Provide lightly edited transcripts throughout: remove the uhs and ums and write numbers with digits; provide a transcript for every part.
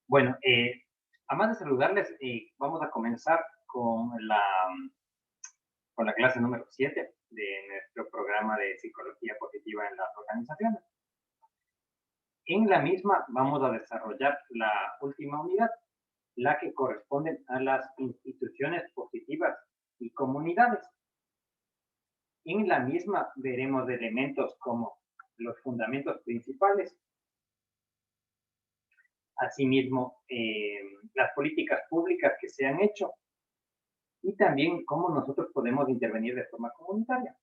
Bueno, además de saludarles, vamos a comenzar con la clase número 7 de nuestro programa de psicología positiva en las organizaciones. En la misma vamos a desarrollar la última unidad, la que corresponde a las instituciones positivas y comunidades. En la misma veremos elementos como los fundamentos principales, asimismo las políticas públicas que se han hecho y también cómo nosotros podemos intervenir de forma comunitaria.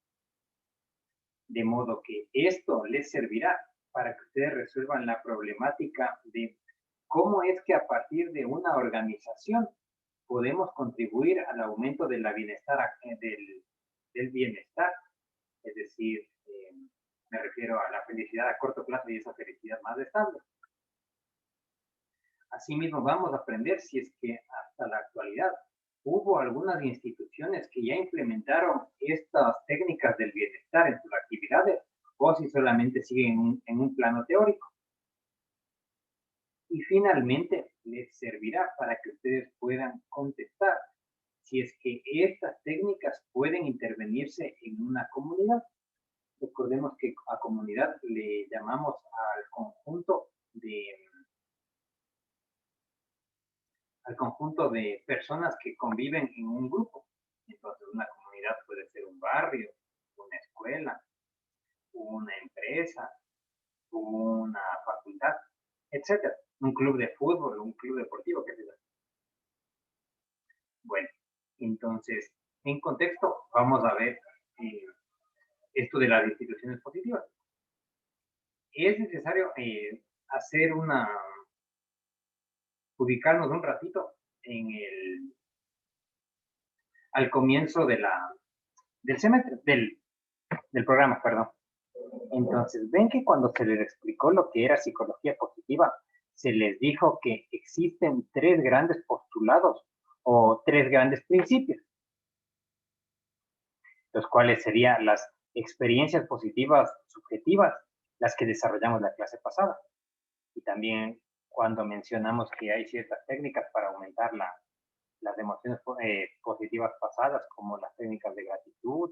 De modo que esto les servirá para que ustedes resuelvan la problemática de cómo es que a partir de una organización podemos contribuir al aumento de la bienestar, del bienestar, es decir, me refiero a la felicidad a corto plazo y esa felicidad más estable. Asimismo, vamos a aprender si es que hasta la actualidad hubo algunas instituciones que ya implementaron estas técnicas del bienestar en sus actividades o si solamente siguen en un plano teórico. Y finalmente, les servirá para que ustedes puedan contestar si es que estas técnicas pueden intervenirse en una comunidad. Recordemos que a comunidad le llamamos al conjunto de personas que conviven en un grupo. Entonces, una comunidad puede ser un barrio, una escuela, una empresa, una facultad, etcétera. Un club de fútbol, un club deportivo, qué sé yo. Bueno, entonces, en contexto, vamos a ver esto de las instituciones positivas. Es necesario ubicarnos un ratito al comienzo del semestre, del programa, perdón. Entonces, ven que cuando se les explicó lo que era psicología positiva, se les dijo que existen tres grandes postulados o tres grandes principios, los cuales serían las experiencias positivas subjetivas, las que desarrollamos la clase pasada. Y también cuando mencionamos que hay ciertas técnicas para aumentar las emociones positivas pasadas, como las técnicas de gratitud,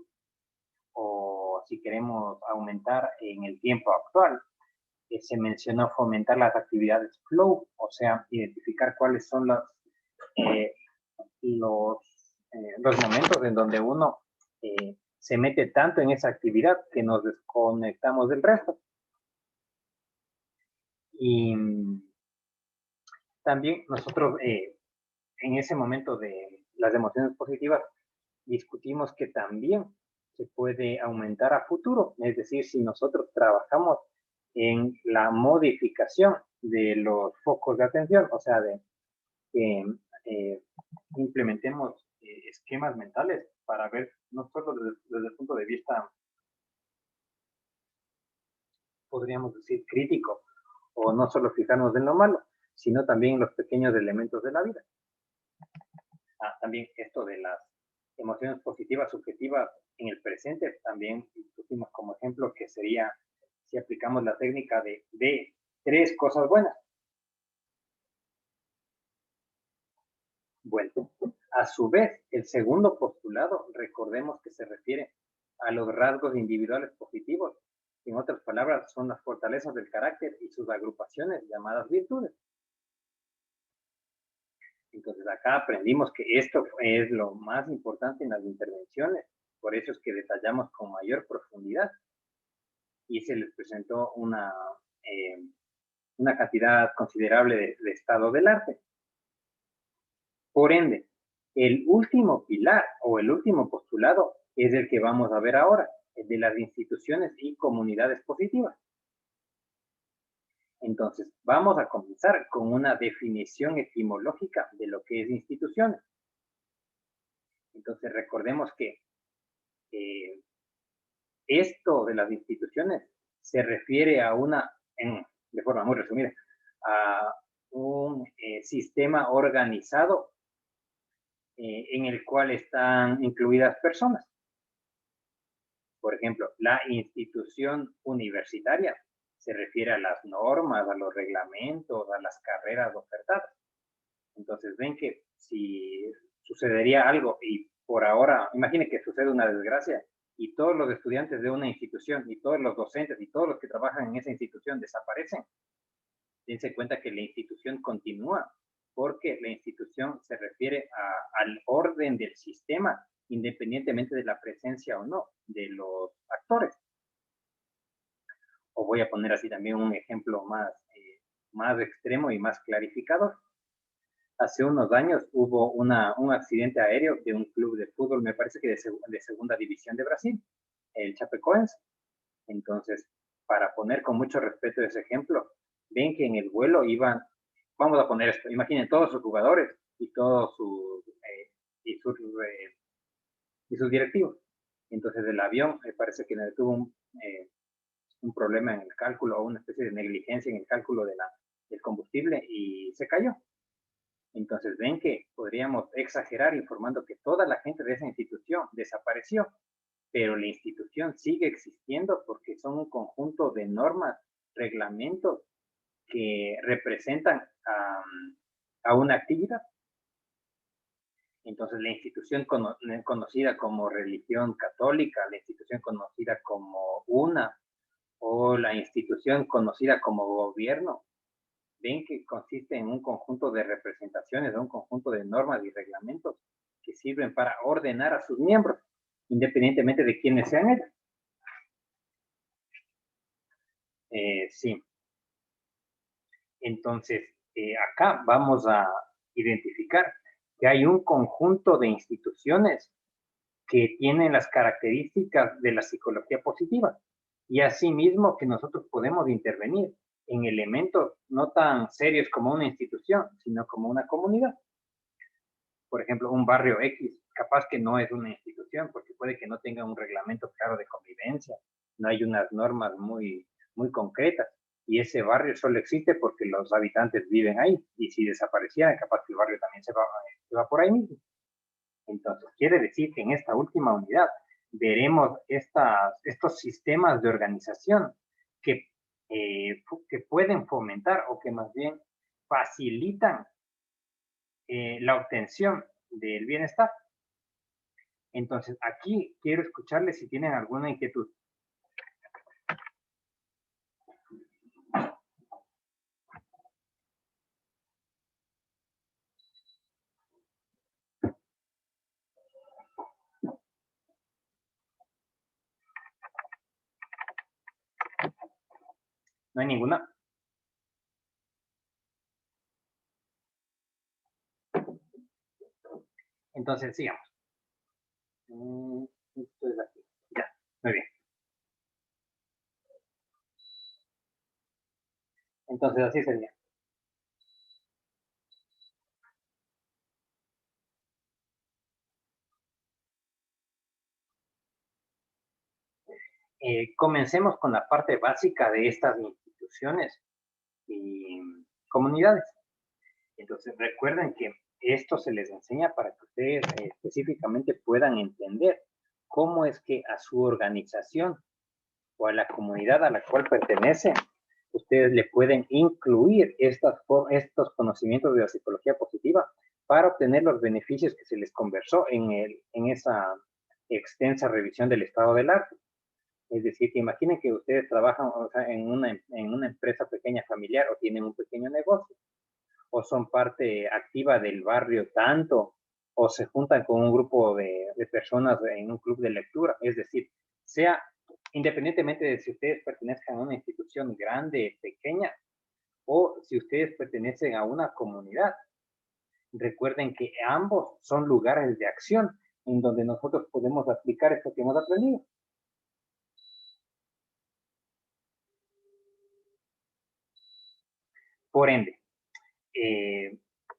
o si queremos aumentar en el tiempo actual, se mencionó fomentar las actividades flow, o sea, identificar cuáles son eh, los momentos en donde uno se mete tanto en esa actividad que nos desconectamos del resto. Y también nosotros en ese momento de las emociones positivas discutimos que también se puede aumentar a futuro, es decir, si nosotros trabajamos en la modificación de los focos de atención, o sea, de que implementemos esquemas mentales para ver, no solo desde el punto de vista, podríamos decir, crítico, o no solo fijarnos en lo malo, sino también en los pequeños elementos de la vida. También esto de las emociones positivas, subjetivas en el presente, también pusimos como ejemplo que sería si aplicamos la técnica de tres cosas buenas. Bueno, a su vez, el segundo postulado, recordemos que se refiere a los rasgos individuales positivos. En otras palabras, son las fortalezas del carácter y sus agrupaciones llamadas virtudes. Entonces, acá aprendimos que esto es lo más importante en las intervenciones. Por eso es que detallamos con mayor profundidad y se les presentó una cantidad considerable de estado del arte. Por ende, el último pilar o el último postulado es el que vamos a ver ahora, el de las instituciones y comunidades positivas. Entonces, vamos a comenzar con una definición etimológica de lo que es instituciones. Entonces, recordemos que esto de las instituciones se refiere a de forma muy resumida, a un sistema organizado en el cual están incluidas personas. Por ejemplo, la institución universitaria se refiere a las normas, a los reglamentos, a las carreras ofertadas. Entonces ven que si sucedería algo y por ahora, imaginen que sucede una desgracia y todos los estudiantes de una institución y todos los docentes y todos los que trabajan en esa institución desaparecen, dense cuenta que la institución continúa porque la institución se refiere al orden del sistema, independientemente de la presencia o no de los actores. O voy a poner así también un ejemplo más extremo y más clarificador. Hace unos años hubo un accidente aéreo de un club de fútbol, me parece que de segunda división de Brasil, el Chapecoense. Entonces, para poner con mucho respeto ese ejemplo, ven que en el vuelo iban, vamos a poner esto, imaginen todos sus jugadores y todos sus directivos. Entonces el avión me parece que tuvo un problema en el cálculo o una especie de negligencia en el cálculo del combustible y se cayó. Entonces ven que podríamos exagerar informando que toda la gente de esa institución desapareció, pero la institución sigue existiendo porque son un conjunto de normas, reglamentos que representan a una actividad. Entonces la institución conocida como religión católica, la institución conocida como UNA o la institución conocida como gobierno, ven que consiste en un conjunto de representaciones, un conjunto de normas y reglamentos que sirven para ordenar a sus miembros, independientemente de quiénes sean ellos. Sí. Entonces, acá vamos a identificar que hay un conjunto de instituciones que tienen las características de la psicología positiva y asimismo que nosotros podemos intervenir en elementos no tan serios como una institución, sino como una comunidad. Por ejemplo, un barrio X, capaz que no es una institución, porque puede que no tenga un reglamento claro de convivencia, no hay unas normas muy concretas, y ese barrio solo existe porque los habitantes viven ahí, y si desapareciera, capaz que el barrio también se va por ahí mismo. Entonces, quiere decir que en esta última unidad veremos estos sistemas de organización que pueden fomentar o que más bien facilitan la obtención del bienestar. Entonces, aquí quiero escucharles si tienen alguna inquietud. ¿No hay ninguna? Entonces, sigamos. Esto es aquí. Ya, muy bien. Entonces, así sería. Comencemos con la parte básica de estas instituciones y comunidades. Entonces, recuerden que esto se les enseña para que ustedes específicamente puedan entender cómo es que a su organización o a la comunidad a la cual pertenecen, ustedes le pueden incluir estos conocimientos de la psicología positiva para obtener los beneficios que se les conversó en esa extensa revisión del estado del arte. Es decir, que imaginen que ustedes trabajan en una empresa pequeña familiar o tienen un pequeño negocio o son parte activa del barrio tanto, o se juntan con un grupo de personas en un club de lectura. Es decir, sea independientemente de si ustedes pertenezcan a una institución grande, pequeña, o si ustedes pertenecen a una comunidad. Recuerden que ambos son lugares de acción en donde nosotros podemos aplicar esto que hemos aprendido. Por ende,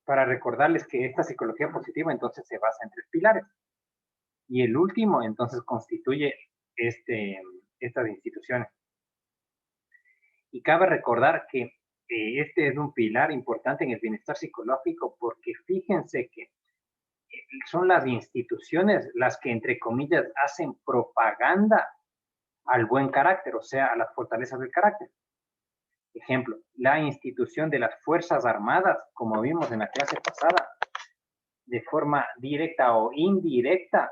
para recordarles que esta psicología positiva entonces se basa en 3 pilares. Y el último entonces constituye estas instituciones. Y cabe recordar que este es un pilar importante en el bienestar psicológico porque fíjense que son las instituciones las que, entre comillas, hacen propaganda al buen carácter, o sea, a las fortalezas del carácter. Ejemplo, la institución de las Fuerzas Armadas, como vimos en la clase pasada, de forma directa o indirecta,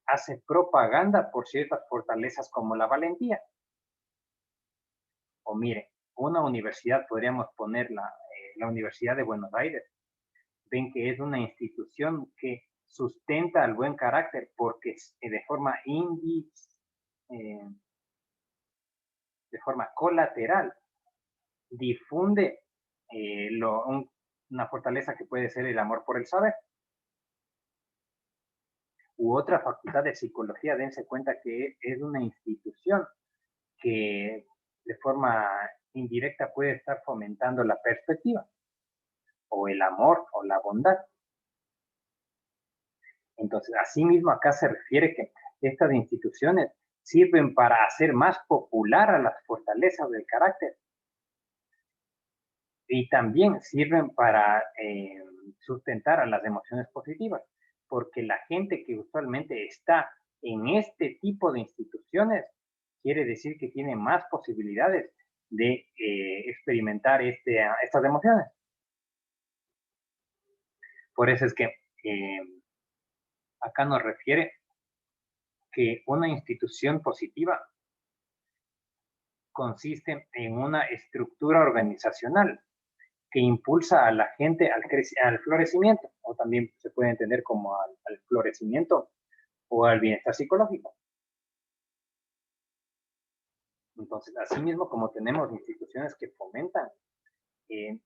hace propaganda por ciertas fortalezas como la valentía. O mire, una universidad, podríamos poner la Universidad de Buenos Aires. Ven que es una institución que sustenta el buen carácter porque de forma de forma colateral difunde una fortaleza que puede ser el amor por el saber. U otra facultad de psicología, dense cuenta que es una institución que de forma indirecta puede estar fomentando la perspectiva, o el amor, o la bondad. Entonces, asimismo, acá se refiere que estas instituciones sirven para hacer más popular a las fortalezas del carácter y también sirven para sustentar a las emociones positivas, porque la gente que usualmente está en este tipo de instituciones quiere decir que tiene más posibilidades de experimentar estas emociones. Por eso es que acá nos refiere que una institución positiva consiste en una estructura organizacional que impulsa a la gente al florecimiento, o también se puede entender como al florecimiento o al bienestar psicológico. Entonces, asimismo, como tenemos instituciones que fomentan,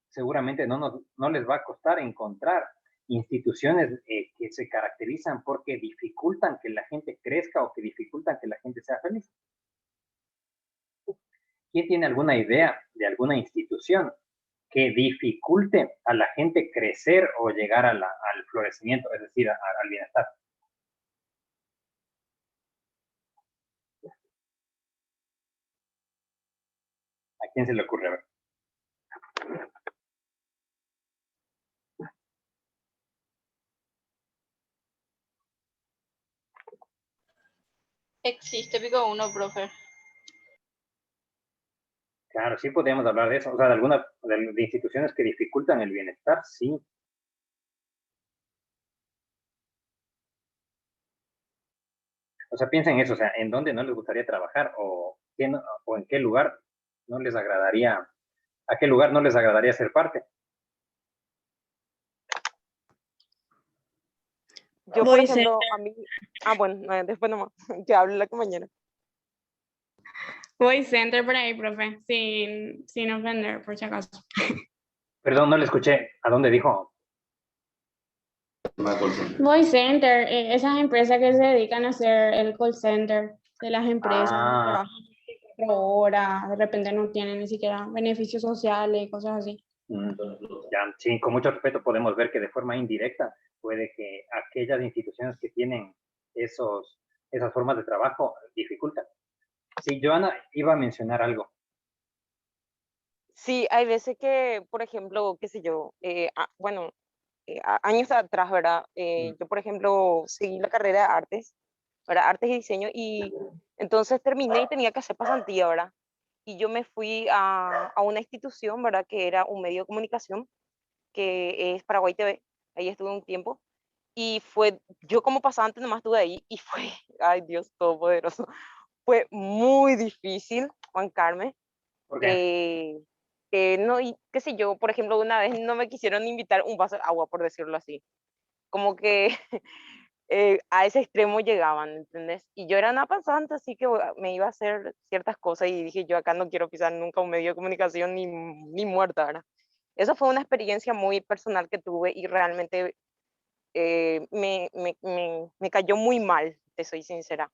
seguramente no les va a costar encontrar instituciones que se caracterizan porque dificultan que la gente crezca o que dificultan que la gente sea feliz. ¿Quién tiene alguna idea de alguna institución que dificulte a la gente crecer o llegar al florecimiento, es decir, al bienestar? ¿A quién se le ocurre? A ver. Existe, pico uno, profe. Claro, sí podríamos hablar de eso, o sea, de instituciones que dificultan el bienestar, sí. O sea, piensen en eso, o sea, en dónde no les gustaría trabajar o en qué lugar no les agradaría, a qué lugar no les agradaría ser parte. Yo, por ejemplo, a mí... bueno, después nomás, que hable la compañera. Voice Center por ahí, profe, sin ofender, por si acaso. Perdón, no le escuché. ¿A dónde dijo? Voice Center, esas empresas que se dedican a hacer el call center de las empresas, trabajan 24 horas, de repente no tienen ni siquiera beneficios sociales, cosas así. Ya, sí, con mucho respeto podemos ver que de forma indirecta puede que aquellas instituciones que tienen esas formas de trabajo dificultan. Sí, Joana iba a mencionar algo. Sí, hay veces que, por ejemplo, qué sé yo, años atrás, ¿verdad? Yo, por ejemplo, seguí la carrera de artes, ¿verdad? Artes y diseño, y entonces terminé y tenía que hacer pasantía, ¿verdad? Y yo me fui a una institución, ¿verdad? Que era un medio de comunicación, que es Paraguay TV. Ahí estuve un tiempo. Y yo como pasante nomás estuve ahí y fue, ay Dios todopoderoso, fue muy difícil bancarme. ¿Por qué? No, y qué sé yo, por ejemplo, una vez no me quisieron invitar un vaso de agua, por decirlo así. Como que a ese extremo llegaban, ¿entendés? Y yo era una pasante, así que me iba a hacer ciertas cosas y dije, yo acá no quiero pisar nunca un medio de comunicación ni muerta, ¿verdad? Eso fue una experiencia muy personal que tuve y realmente me cayó muy mal, te soy sincera.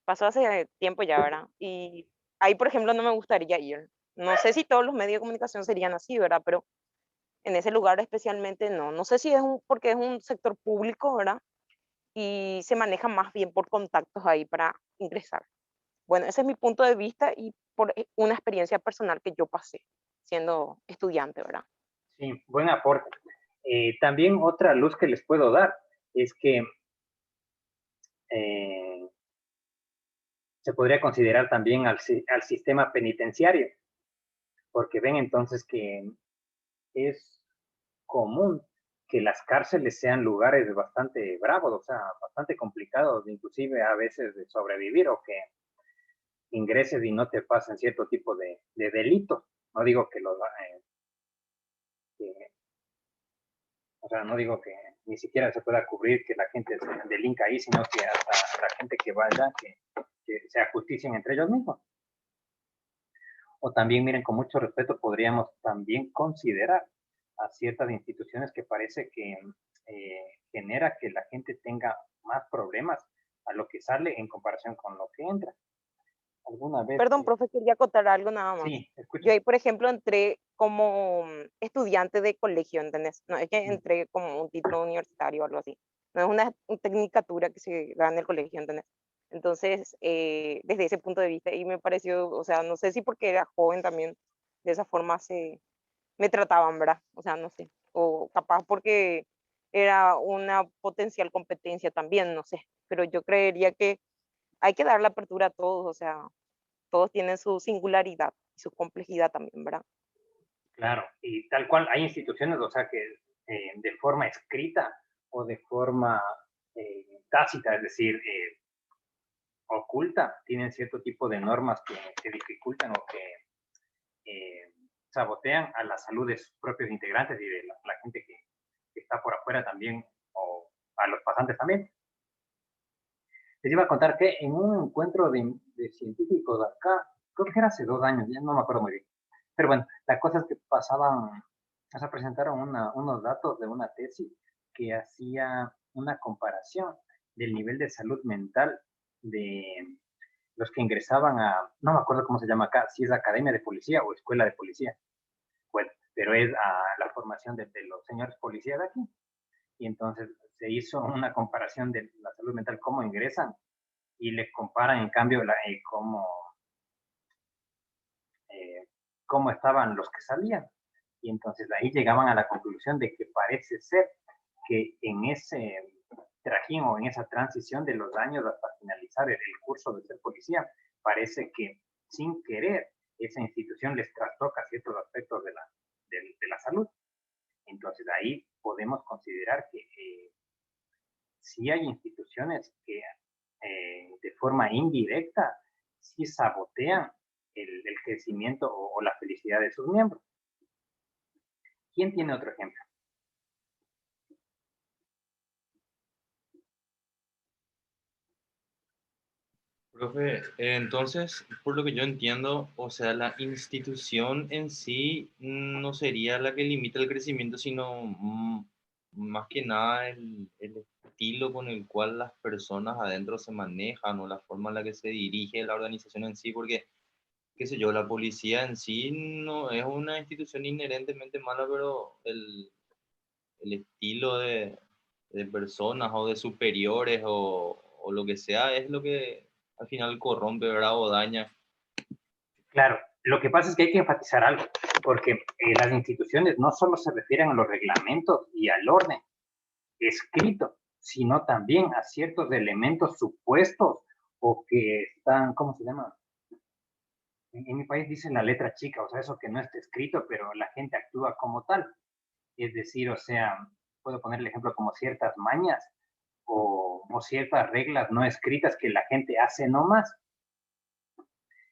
Pasó hace tiempo ya, ¿verdad? Y ahí, por ejemplo, no me gustaría ir. No sé si todos los medios de comunicación serían así, ¿verdad? Pero en ese lugar especialmente no. No sé si es porque es un sector público, ¿verdad? Y se maneja más bien por contactos ahí para ingresar. Bueno, ese es mi punto de vista y por una experiencia personal que yo pasé siendo estudiante, ¿verdad? Sí, buen aporte. También otra luz que les puedo dar es que se podría considerar también al sistema penitenciario. porque ven entonces que es común que las cárceles sean lugares bastante bravos, o sea, bastante complicados, inclusive a veces de sobrevivir o que ingreses y no te pasen cierto tipo de delitos. No digo que que, o sea, no digo que ni siquiera se pueda cubrir que la gente delinca ahí, sino que hasta la gente que vaya, que se ajusticien entre ellos mismos. O también, miren, con mucho respeto, podríamos también considerar a ciertas instituciones que parece que genera que la gente tenga más problemas a lo que sale en comparación con lo que entra. Alguna vez... Perdón, profe, quería acotar algo nada más. Sí, escucha. Yo ahí, por ejemplo, entré como estudiante de colegio, ¿entendés? No es que entré como un título universitario o algo así. No es una tecnicatura que se da en el colegio, ¿entendés? Entonces, desde ese punto de vista, y me pareció, o sea, no sé si porque era joven también, de esa forma me trataban, ¿verdad? O sea, no sé. O capaz porque era una potencial competencia también, no sé. Pero yo creería que hay que dar la apertura a todos, o sea, todos tienen su singularidad y su complejidad también, ¿verdad? Claro, y tal cual, hay instituciones, o sea, que de forma escrita o de forma tácita, es decir, oculta, tienen cierto tipo de normas que dificultan o que sabotean a la salud de sus propios integrantes y de la gente que está por afuera también, o a los pasantes también. Les iba a contar que en un encuentro de científicos de acá, creo que era hace 2 años, ya no me acuerdo muy bien, pero bueno, la cosa es que pasaban, o sea, presentaron unos datos de una tesis que hacía una comparación del nivel de salud mental de los que ingresaban a, no me acuerdo cómo se llama acá, si es academia de policía o escuela de policía, bueno, pero es a la formación de los señores policías de aquí. Y entonces se hizo una comparación de la salud mental, cómo ingresan, y le comparan en cambio cómo estaban los que salían. Y entonces ahí llegaban a la conclusión de que parece ser que en ese trajín o en esa transición de los años hasta finalizar el curso de ser policía, parece que sin querer esa institución les trastoca ciertos aspectos de la salud. Entonces ahí podemos considerar que sí hay instituciones que de forma indirecta sí sabotean el crecimiento o la felicidad de sus miembros. ¿Quién tiene otro ejemplo? Profe, entonces, por lo que yo entiendo, o sea, la institución en sí no sería la que limita el crecimiento, sino más que nada el estilo con el cual las personas adentro se manejan o la forma en la que se dirige la organización en sí, porque, qué sé yo, la policía en sí no es una institución inherentemente mala, pero el estilo de personas o de superiores o lo que sea es lo que al final corrompe, ¿verdad? O daña. Claro, lo que pasa es que hay que enfatizar algo, porque las instituciones no solo se refieren a los reglamentos y al orden escrito, sino también a ciertos elementos supuestos o que están, ¿cómo se llama? En mi país dicen la letra chica, o sea, eso que no está escrito, pero la gente actúa como tal. Es decir, o sea, puedo poner el ejemplo como ciertas mañas o ciertas reglas no escritas que la gente hace nomás.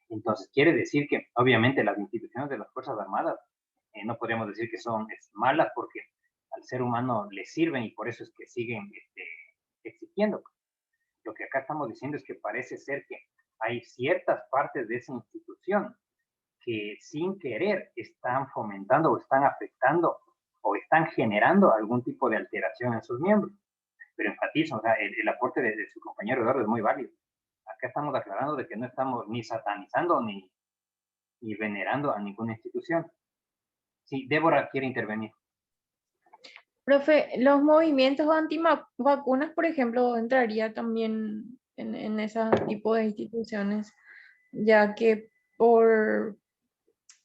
Entonces, quiere decir que obviamente las instituciones de las Fuerzas Armadas no podríamos decir que son malas porque al ser humano le sirven y por eso es que siguen existiendo. Lo que acá estamos diciendo es que parece ser que hay ciertas partes de esa institución que sin querer están fomentando o están afectando o están generando algún tipo de alteración en sus miembros. Pero enfatizo, o sea, el aporte de su compañero Eduardo es muy válido. Acá estamos aclarando de que no estamos ni satanizando ni venerando a ninguna institución. Sí, Débora quiere intervenir. Profe, los movimientos antivacunas, por ejemplo, entraría también en ese tipo de instituciones, ya que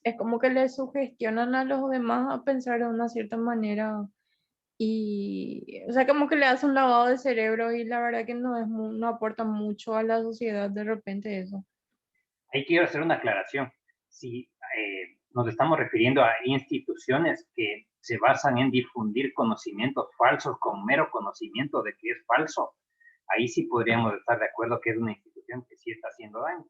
es como que le sugestionan a los demás a pensar de una cierta manera y, o sea, como que le hace un lavado de cerebro y la verdad que no aporta mucho a la sociedad de repente eso. Ahí quiero hacer una aclaración. Si nos estamos refiriendo a instituciones que se basan en difundir conocimientos falsos con mero conocimiento de que es falso. Ahí sí podríamos estar de acuerdo que es una institución que sí está haciendo daño.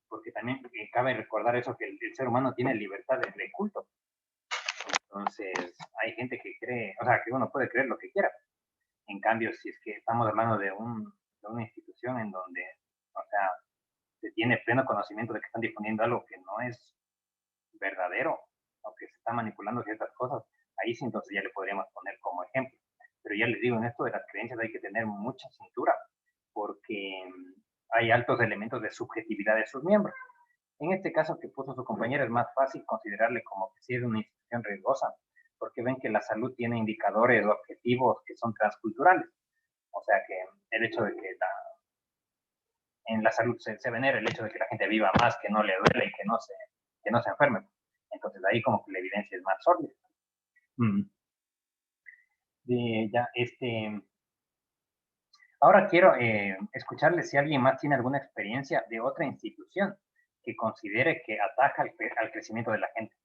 Porque también cabe recordar eso, que el ser humano tiene libertad de culto. Entonces, hay gente que cree, o sea, que uno puede creer lo que quiera. En cambio, si es que estamos hablando de una institución en donde, o sea, se tiene pleno conocimiento de que están difundiendo algo que no es verdadero, o que se está manipulando ciertas cosas, ahí sí entonces ya le podríamos poner como ejemplo. Pero ya les digo, en esto de las creencias hay que tener mucha cintura, porque hay altos elementos de subjetividad de sus miembros. En este caso que puso su compañera, es más fácil considerarle como que sí es una institución riesgosa, porque ven que la salud tiene indicadores objetivos que son transculturales. O sea que el hecho de que en la salud se venera el hecho de que la gente viva más, que no le duele y que no se enferme. Entonces ahí como que la evidencia es más sólida. Ahora quiero escucharle si alguien más tiene alguna experiencia de otra institución que considere que ataja al crecimiento de la gente.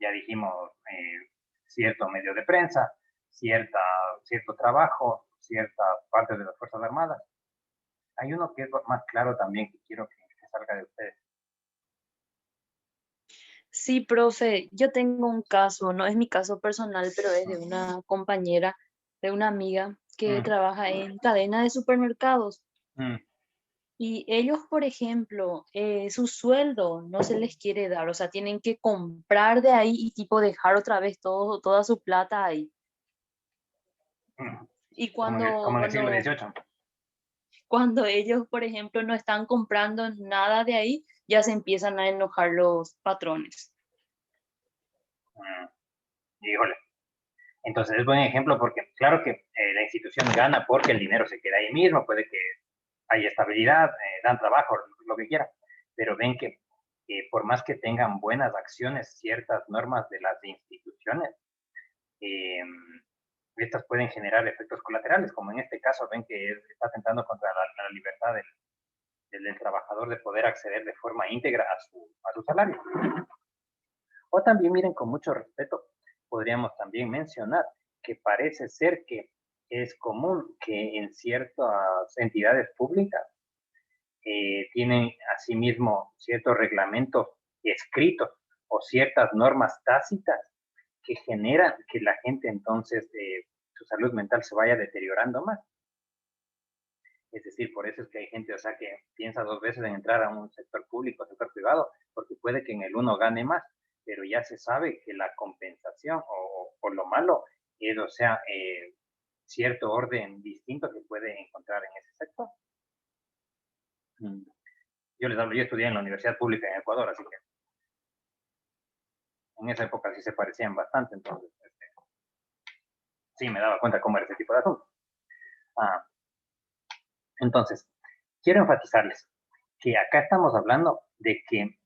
Ya dijimos cierto medio de prensa, cierto trabajo, cierta parte de las Fuerzas Armadas. Hay uno que es más claro también que quiero que salga de ustedes. Sí, profe, yo tengo un caso, no es mi caso personal, pero es de una compañera, de una amiga que trabaja en cadena de supermercados. Y ellos, por ejemplo, su sueldo no se les quiere dar, o sea, tienen que comprar de ahí y tipo dejar otra vez toda su plata ahí. Y Como en el siglo XVIII. cuando ellos, por ejemplo, no están comprando nada de ahí, ya se empiezan a enojar los patrones. Híjole. Entonces es buen ejemplo porque claro que la institución gana porque el dinero se queda ahí mismo, puede que haya estabilidad, dan trabajo, lo que quiera, pero ven que por más que tengan buenas acciones, ciertas normas de las instituciones, estas pueden generar efectos colaterales, como en este caso ven que está atentando contra la libertad del trabajador de poder acceder de forma íntegra a su salario. O también miren, con mucho respeto, podríamos también mencionar que parece ser que es común que en ciertas entidades públicas tienen asimismo ciertos reglamentos escritos o ciertas normas tácitas que generan que la gente entonces su salud mental se vaya deteriorando más. Es decir, por eso es que hay gente, o sea, que piensa dos veces en entrar a un sector público, sector privado, porque puede que en el uno gane más, pero ya se sabe que la compensación o lo malo es, o sea, cierto orden distinto que puede encontrar en ese sector. Yo les hablo, yo estudié en la universidad pública en Ecuador, así que en esa época sí se parecían bastante, entonces sí me daba cuenta cómo era ese tipo de asunto. Entonces, quiero enfatizarles que acá estamos hablando de que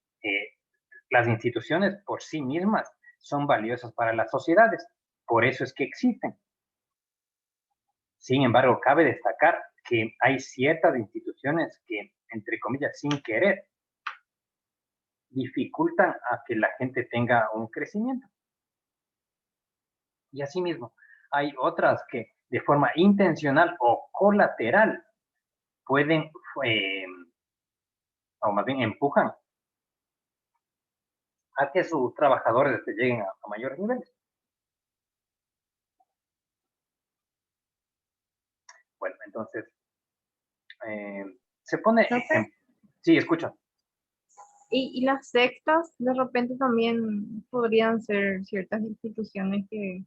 las instituciones por sí mismas son valiosas para las sociedades, por eso es que existen. Sin embargo, cabe destacar que hay ciertas instituciones que, entre comillas, sin querer, dificultan a que la gente tenga un crecimiento. Y asimismo, hay otras que de forma intencional o colateral pueden, o más bien empujan a que sus trabajadores lleguen a mayores niveles. Bueno, entonces, se pone... Sí, escucho. Y las sectas de repente también podrían ser ciertas instituciones que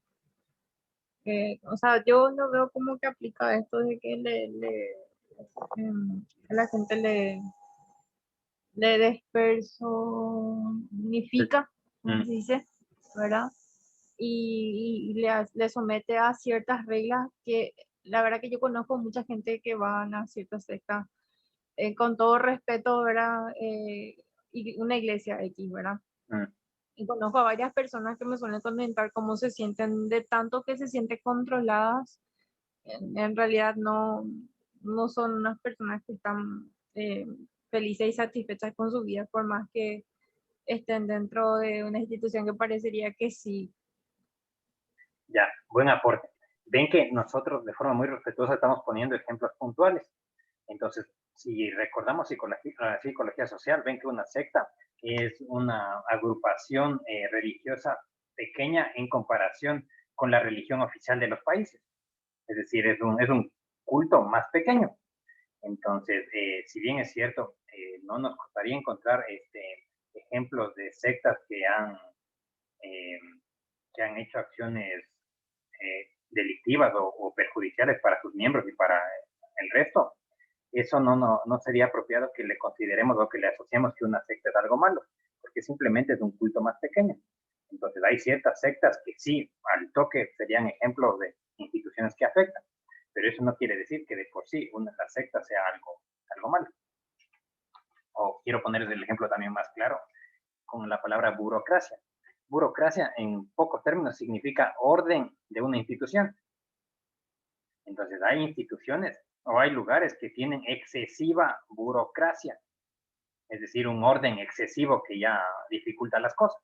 o sea, yo no veo como que aplica esto de que a la gente le despersonifica, como se dice, ¿verdad? Y le somete a ciertas reglas que la verdad que yo conozco mucha gente que van a ciertas sectas, con todo respeto, ¿verdad? Y una iglesia X, ¿verdad? Y conozco a varias personas que me suelen comentar cómo se sienten, de tanto que se sienten controladas. En realidad no son unas personas que están felices y satisfechas con su vida, por más que estén dentro de una institución que parecería que sí. Ya, buen aporte. Ven que nosotros de forma muy respetuosa estamos poniendo ejemplos puntuales. Entonces, si recordamos psicología social, ven que una secta es una agrupación religiosa pequeña en comparación con la religión oficial de los países. Es decir, es un culto más pequeño. Entonces, si bien es cierto, no nos costaría encontrar ejemplos de sectas eh, que han hecho acciones delictivas o perjudiciales para sus miembros y para el resto, eso no sería apropiado que le consideremos o que le asociemos que una secta es algo malo, porque simplemente es un culto más pequeño. Entonces hay ciertas sectas que sí, al toque serían ejemplos de instituciones que afectan, pero eso no quiere decir que de por sí la secta sea algo malo. O quiero ponerles el ejemplo también más claro con la palabra burocracia. Burocracia en pocos términos significa orden de una institución. Entonces hay instituciones o hay lugares que tienen excesiva burocracia, es decir, un orden excesivo que ya dificulta las cosas.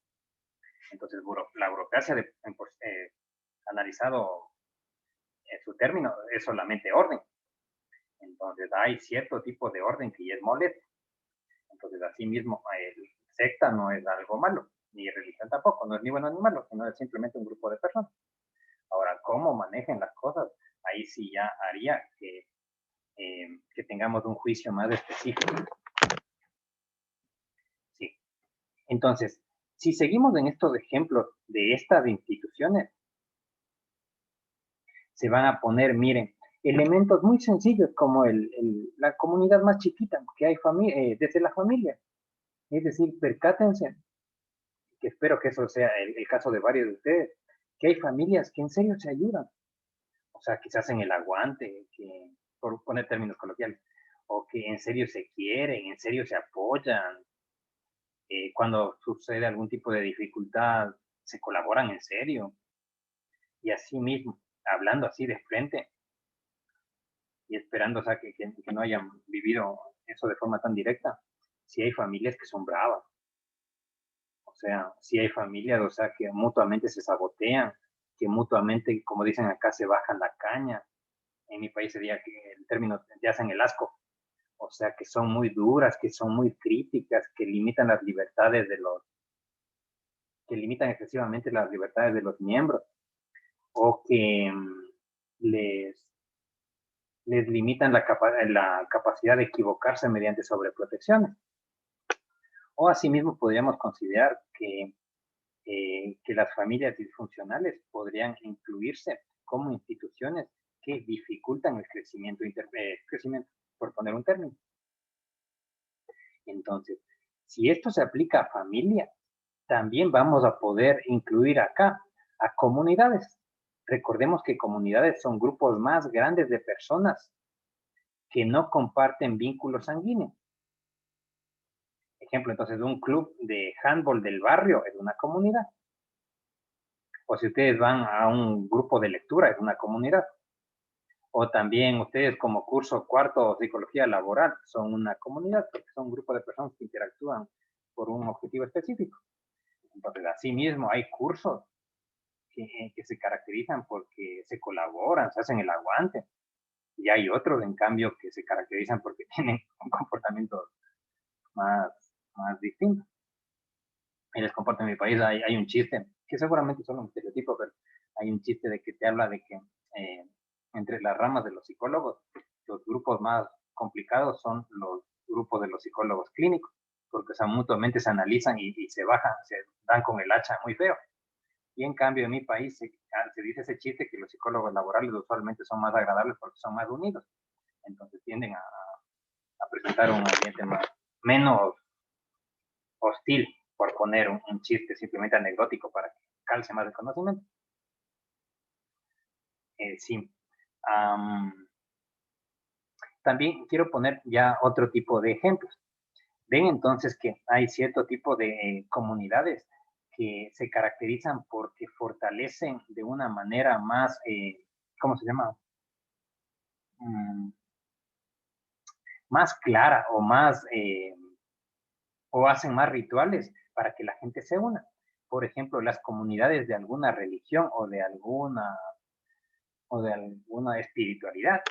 Entonces la burocracia, analizado en su término, es solamente orden. Entonces hay cierto tipo de orden que ya es molesto. Entonces, asimismo, secta no es algo malo, ni religión tampoco, no es ni bueno ni malo, sino es simplemente un grupo de personas. Ahora, cómo manejen las cosas, ahí sí ya haría que tengamos un juicio más específico. Sí. Entonces, si seguimos en estos ejemplos de estas instituciones, se van a poner, miren, elementos muy sencillos como la comunidad más chiquita que hay desde la familia. Es decir, percátense, que espero que eso sea el caso de varios de ustedes, que hay familias que en serio se ayudan. O sea, que se hacen el aguante, que, por poner términos coloquiales, o que en serio se quieren, en serio se apoyan. Cuando sucede algún tipo de dificultad, se colaboran en serio. Y así mismo, hablando así de frente y esperando, o sea, que no hayan vivido eso de forma tan directa, si hay familias que son bravas. O sea, si hay familias, o sea, que mutuamente se sabotean, que mutuamente, como dicen acá, se bajan la caña. En mi país sería que el término te hacen el asco. O sea, que son muy duras, que son muy críticas, que limitan las libertades que limitan excesivamente las libertades de los miembros, o que les limitan la capacidad de equivocarse mediante sobreprotecciones. O asimismo podríamos considerar que las familias disfuncionales podrían incluirse como instituciones que dificultan el crecimiento, por poner un término. Entonces, si esto se aplica a familia, también vamos a poder incluir acá a comunidades. Recordemos que comunidades son grupos más grandes de personas que no comparten vínculos sanguíneos. Ejemplo, entonces, un club de handball del barrio es una comunidad. O si ustedes van a un grupo de lectura, es una comunidad. O también ustedes como curso cuarto psicología laboral son una comunidad, porque son un grupo de personas que interactúan por un objetivo específico. Entonces, asimismo, hay cursos que se caracterizan porque se colaboran, se hacen el aguante. Y hay otros, en cambio, que se caracterizan porque tienen un comportamiento más distinto. En les comparto en mi país hay un chiste, que seguramente es solo un estereotipo, pero hay un chiste de que te habla de que entre las ramas de los psicólogos, los grupos más complicados son los grupos de los psicólogos clínicos, porque o sea, mutuamente se analizan y se bajan, se dan con el hacha muy feo. Y en cambio en mi país se dice ese chiste que los psicólogos laborales usualmente son más agradables porque son más unidos. Entonces tienden a presentar un ambiente menos hostil, por poner un chiste simplemente anecdótico para que calce más el conocimiento. Sí. También quiero poner ya otro tipo de ejemplos. Ven entonces que hay cierto tipo de comunidades que se caracterizan porque fortalecen de una manera más, ¿cómo se llama? más clara o más, o hacen más rituales para que la gente se una. Por ejemplo, las comunidades de alguna religión o de alguna espiritualidad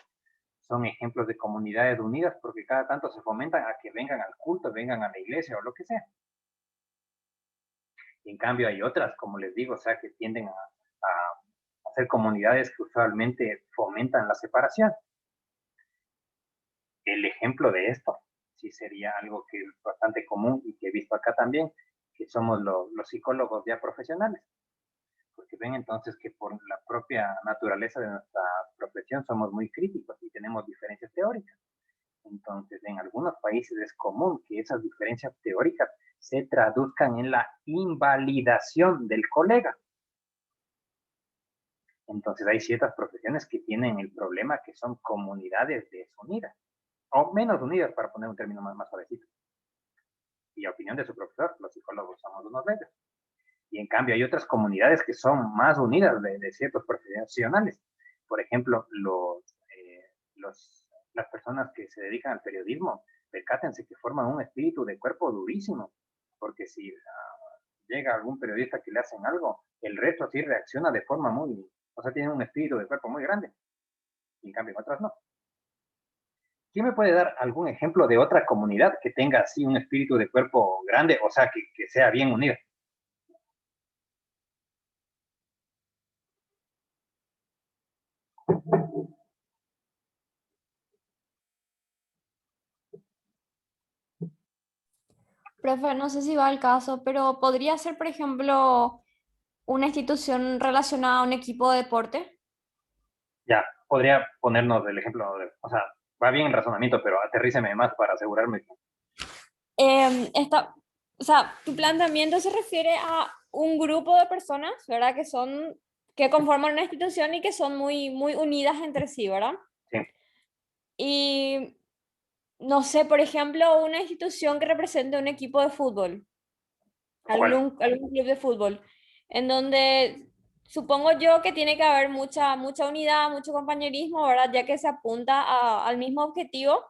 son ejemplos de comunidades unidas porque cada tanto se fomentan a que vengan al culto, vengan a la iglesia o lo que sea. En cambio, hay otras, como les digo, o sea, que tienden a ser comunidades que usualmente fomentan la separación. El ejemplo de esto sí sería algo que es bastante común y que he visto acá también, que somos los psicólogos ya profesionales. Porque ven entonces que por la propia naturaleza de nuestra profesión somos muy críticos y tenemos diferencias teóricas. Entonces, en algunos países es común que esas diferencias teóricas se traduzcan en la invalidación del colega. Entonces, hay ciertas profesiones que tienen el problema que son comunidades desunidas, o menos unidas, para poner un término más suavecito. Y a opinión de su profesor, los psicólogos somos unos de ellos. Y en cambio hay otras comunidades que son más unidas de ciertos profesionales. Por ejemplo, las personas que se dedican al periodismo, percátense que forman un espíritu de cuerpo durísimo, porque si llega algún periodista que le hacen algo, el resto sí reacciona de forma muy, o sea, tiene un espíritu de cuerpo muy grande, y en cambio otras no. ¿Quién me puede dar algún ejemplo de otra comunidad que tenga así un espíritu de cuerpo grande, o sea, que sea bien unida? Profe, no sé si va al caso, pero podría ser, por ejemplo, una institución relacionada a un equipo de deporte. Ya, podría ponernos el ejemplo, o sea, va bien el razonamiento, pero aterríceme más para asegurarme. O sea, tu planteamiento se refiere a un grupo de personas, ¿verdad? Que conforman una institución y que son muy, muy unidas entre sí, ¿verdad? Sí. Y no sé, por ejemplo, una institución que represente un equipo de fútbol, ¿Cuál? algún club de fútbol, en donde supongo yo que tiene que haber mucha unidad, mucho compañerismo, ¿verdad? Ya que se apunta al mismo objetivo,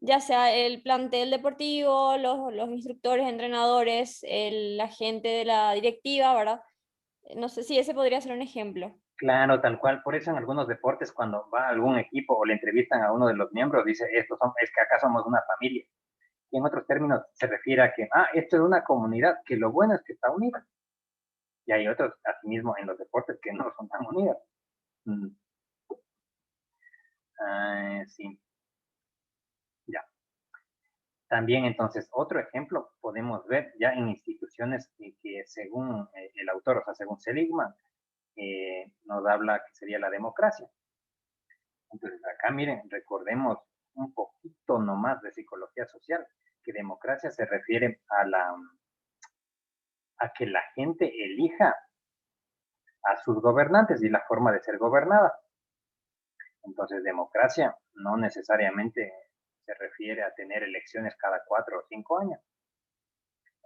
ya sea el plantel deportivo, los instructores, entrenadores, la gente de la directiva, ¿verdad? No sé si ese podría ser un ejemplo. Claro, tal cual. Por eso en algunos deportes, cuando va algún equipo o le entrevistan a uno de los miembros, dice, es que acá somos una familia. Y en otros términos se refiere a que, esto es una comunidad, que lo bueno es que está unida. Y hay otros, asimismo, en los deportes que no son tan unidas. Sí. Ya. También, entonces, otro ejemplo podemos ver ya en instituciones que según el autor, o sea, según Seligman, nos habla que sería la democracia. Entonces, acá miren, recordemos un poquito nomás de psicología social, que democracia se refiere a que la gente elija a sus gobernantes y la forma de ser gobernada. Entonces, democracia no necesariamente se refiere a tener elecciones cada 4 o 5 años.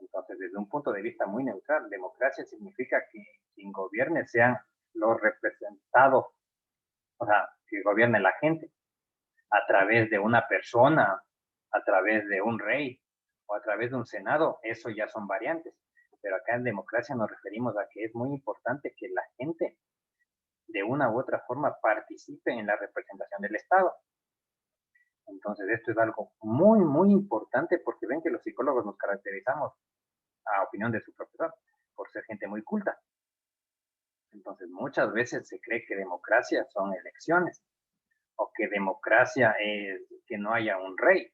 Entonces, desde un punto de vista muy neutral, democracia significa que quien gobierne sean los representados, o sea, que gobierne la gente a través de una persona, a través de un rey o a través de un senado. Eso ya son variantes. Pero acá en democracia nos referimos a que es muy importante que la gente de una u otra forma participe en la representación del Estado. Entonces, esto es algo muy, muy importante porque ven que los psicólogos nos caracterizamos, a opinión de su profesor, por ser gente muy culta. Entonces, muchas veces se cree que democracia son elecciones, o que democracia es que no haya un rey,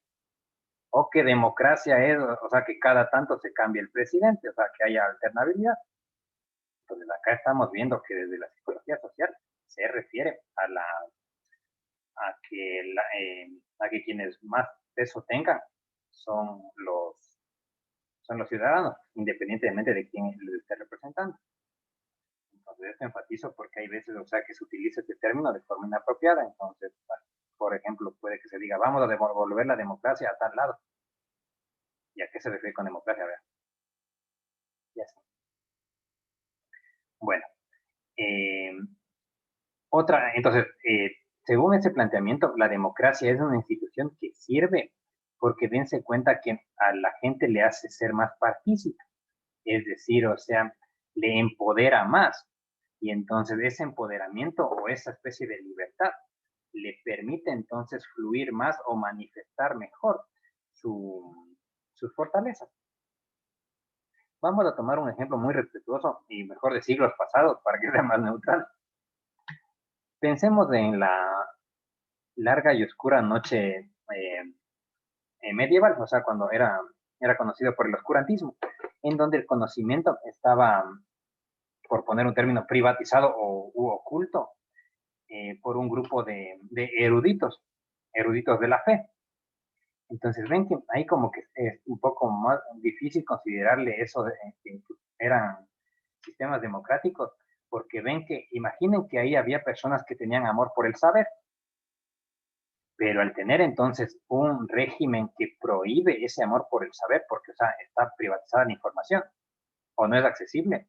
o que democracia es, o sea, que cada tanto se cambie el presidente, o sea, que haya alternabilidad. Entonces, acá estamos viendo que desde la psicología social se refiere a que quienes más peso tengan son los ciudadanos, independientemente de quién les esté representando. Entonces, esto enfatizo porque hay veces, o sea, que se utiliza este término de forma inapropiada. Entonces, por ejemplo, puede que se diga, vamos a devolver la democracia a tal lado. ¿Y a qué se refiere con democracia? A ver. Ya está. Bueno. Entonces, según ese planteamiento, la democracia es una institución que sirve porque dense cuenta que a la gente le hace ser más partícipe, es decir, o sea, le empodera más, y entonces ese empoderamiento o esa especie de libertad le permite entonces fluir más o manifestar mejor sus fortalezas. Vamos a tomar un ejemplo muy respetuoso y mejor de siglos pasados para que sea más neutral. Pensemos en la larga y oscura noche medieval, o sea, cuando era conocido por el oscurantismo, en donde el conocimiento estaba, por poner un término, privatizado u oculto por un grupo de eruditos de la fe. Entonces ven que ahí como que es un poco más difícil considerarle eso de que eran sistemas democráticos, porque ven que, imaginen que ahí había personas que tenían amor por el saber, pero al tener entonces un régimen que prohíbe ese amor por el saber, porque o sea, está privatizada la información o no es accesible,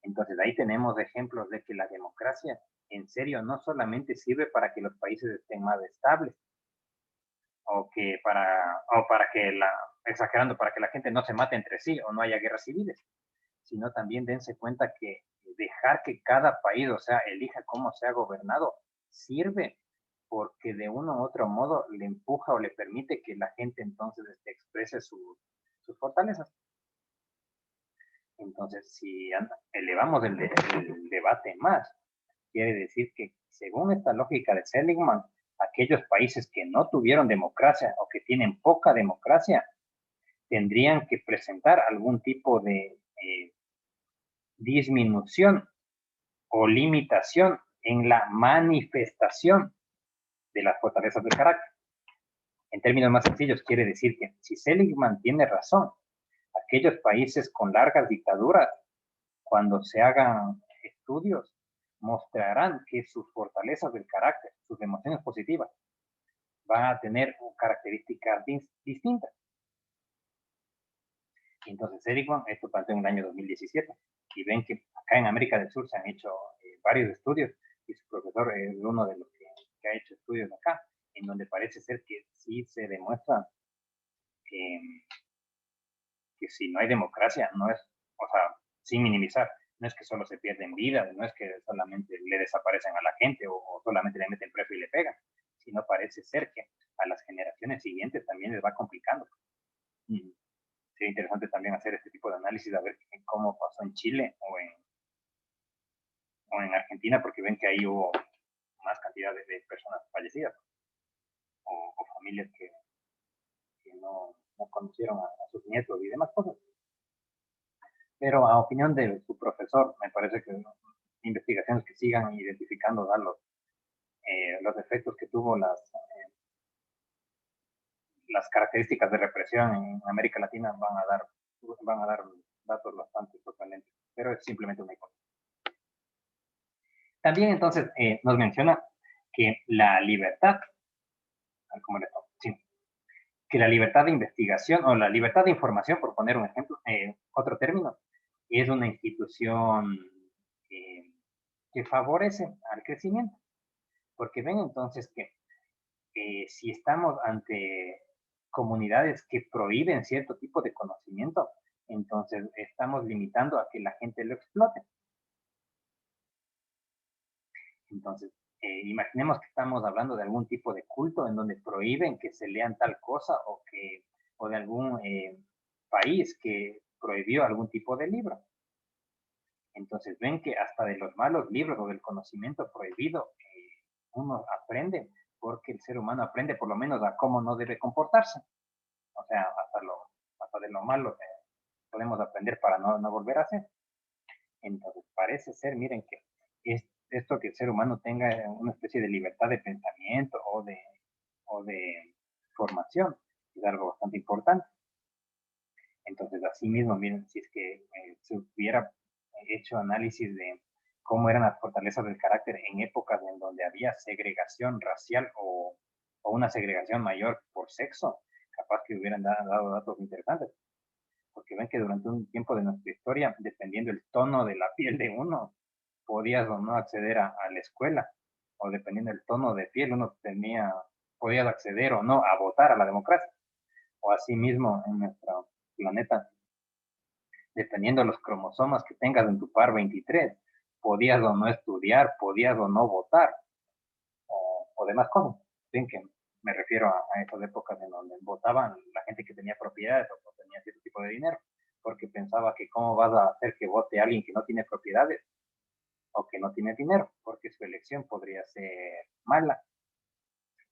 entonces ahí tenemos ejemplos de que la democracia en serio no solamente sirve para que los países estén más estables, o para que exagerando, para que la gente no se mate entre sí o no haya guerras civiles, sino también dense cuenta que dejar que cada país, o sea, elija cómo sea gobernado, sirve porque de uno u otro modo le empuja o le permite que la gente entonces exprese sus fortalezas. Entonces, si elevamos el debate más, quiere decir que según esta lógica de Seligman, aquellos países que no tuvieron democracia o que tienen poca democracia tendrían que presentar algún tipo de disminución o limitación en la manifestación de las fortalezas del carácter. En términos más sencillos, quiere decir que si Seligman tiene razón, aquellos países con largas dictaduras, cuando se hagan estudios, mostrarán que sus fortalezas del carácter, sus emociones positivas, van a tener características distintas. Entonces, Seligman, esto pasó en el año 2017, y ven que acá en América del Sur se han hecho varios estudios, y su profesor es uno de los que ha hecho estudios acá, en donde parece ser que sí se demuestra que si no hay democracia, no es, o sea, sin minimizar, no es que solo se pierden vidas, no es que solamente le desaparecen a la gente o solamente le meten preso y le pegan, sino parece ser que a las generaciones siguientes también les va complicando. Sería interesante también hacer este tipo de análisis, a ver cómo pasó en Chile o en Argentina, porque ven que ahí hubo más cantidad de personas fallecidas o familias que no conocieron a sus nietos y demás cosas. Pero a opinión de su profesor, me parece que investigaciones que sigan identificando los efectos que tuvo las características de represión en América Latina van a dar datos bastante sorprendentes, pero es simplemente una hipótesis. También entonces nos menciona que la libertad, que la libertad de investigación o la libertad de información, por poner un ejemplo, otro término, es una institución que favorece al crecimiento. Porque ven entonces que si estamos ante comunidades que prohíben cierto tipo de conocimiento, entonces estamos limitando a que la gente lo explote. Entonces, imaginemos que estamos hablando de algún tipo de culto en donde prohíben que se lean tal cosa o de algún país que prohibió algún tipo de libro. Entonces ven que hasta de los malos libros o del conocimiento prohibido uno aprende, porque el ser humano aprende por lo menos a cómo no debe comportarse. O sea, hasta de lo malo podemos aprender para no volver a hacer. Entonces parece ser, miren, que esto que el ser humano tenga una especie de libertad de pensamiento o de formación es algo bastante importante. Entonces, así mismo, miren, si es que se hubiera hecho análisis de cómo eran las fortalezas del carácter en épocas en donde había segregación racial o una segregación mayor por sexo, capaz que hubieran dado datos interesantes. Porque ven que durante un tiempo de nuestra historia, dependiendo del tono de la piel de uno, podías o no acceder a la escuela, o dependiendo del tono de piel, podías acceder o no a votar a la democracia. o asimismo en nuestro planeta, dependiendo de los cromosomas que tengas en tu par 23, podías o no estudiar, podías o no votar, o demás cosas. Ven que me refiero a esas épocas en donde votaban la gente que tenía propiedades o tenía cierto tipo de dinero, porque pensaba que cómo vas a hacer que vote alguien que no tiene propiedades o que no tiene dinero, porque su elección podría ser mala.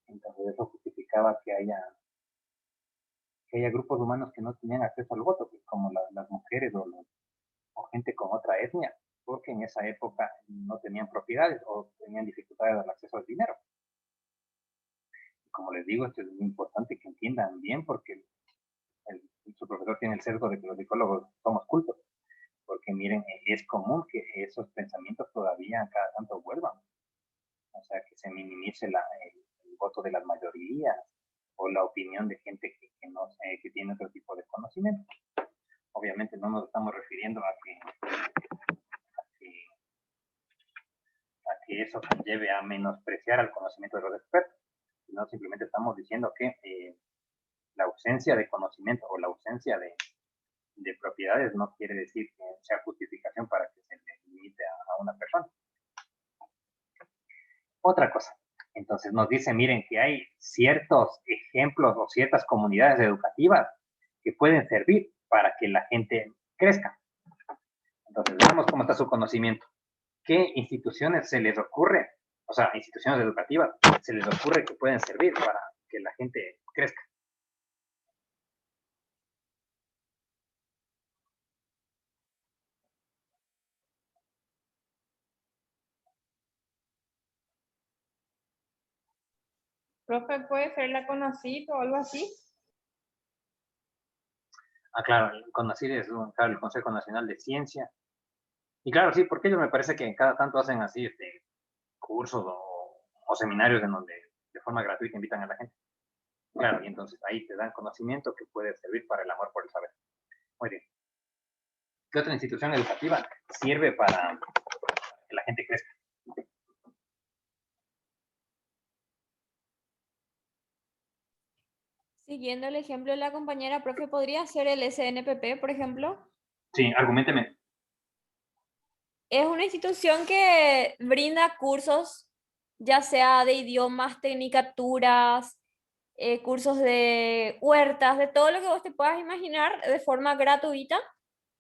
Entonces eso justificaba que haya grupos humanos que no tenían acceso al voto, pues, como las mujeres o gente con otra etnia, porque en esa época no tenían propiedades o tenían dificultades al acceso al dinero. Y como les digo, esto es muy importante que entiendan bien, porque su profesor tiene el sesgo de que los psicólogos somos cultos, porque miren, es común que esos pensamientos todavía cada tanto vuelvan. O sea, que se minimice el voto de las mayorías o la opinión de gente que tiene otro tipo de conocimiento. Obviamente no nos estamos refiriendo a que eso lleve a menospreciar al conocimiento de los expertos, sino simplemente estamos diciendo que la ausencia de conocimiento o la ausencia de propiedades no quiere decir que sea justificación para que se le limite a una persona. Otra cosa, entonces nos dice, miren, que hay ciertos ejemplos o ciertas comunidades educativas que pueden servir para que la gente crezca. Entonces, veamos cómo está su conocimiento. ¿Qué instituciones se les ocurre? O sea, instituciones educativas, se les ocurre que pueden servir para que la gente crezca. Profe, ¿puede ser la CONACYT o algo así? Ah, claro, el CONACYT es claro, el Consejo Nacional de Ciencia. Y claro, sí, porque ellos me parece que cada tanto hacen así cursos o seminarios en donde de forma gratuita invitan a la gente. Claro, y entonces ahí te dan conocimiento que puede servir para el amor por el saber. Muy bien. ¿Qué otra institución educativa sirve para que la gente crezca? Siguiendo el ejemplo de la compañera, profe, ¿podría ser el SNPP, por ejemplo? Sí, argumenteme. Es una institución que brinda cursos, ya sea de idiomas, tecnicaturas, cursos de huertas, de todo lo que vos te puedas imaginar de forma gratuita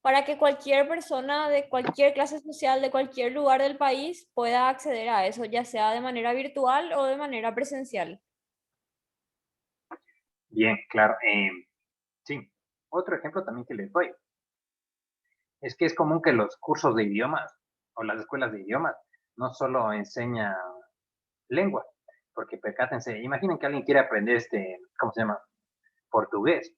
para que cualquier persona de cualquier clase social, de cualquier lugar del país pueda acceder a eso, ya sea de manera virtual o de manera presencial. Bien, claro. Sí, otro ejemplo también que les doy es que es común que los cursos de idiomas o las escuelas de idiomas no solo enseñan lengua, porque percátense, imaginen que alguien quiere aprender ¿cómo se llama? Portugués.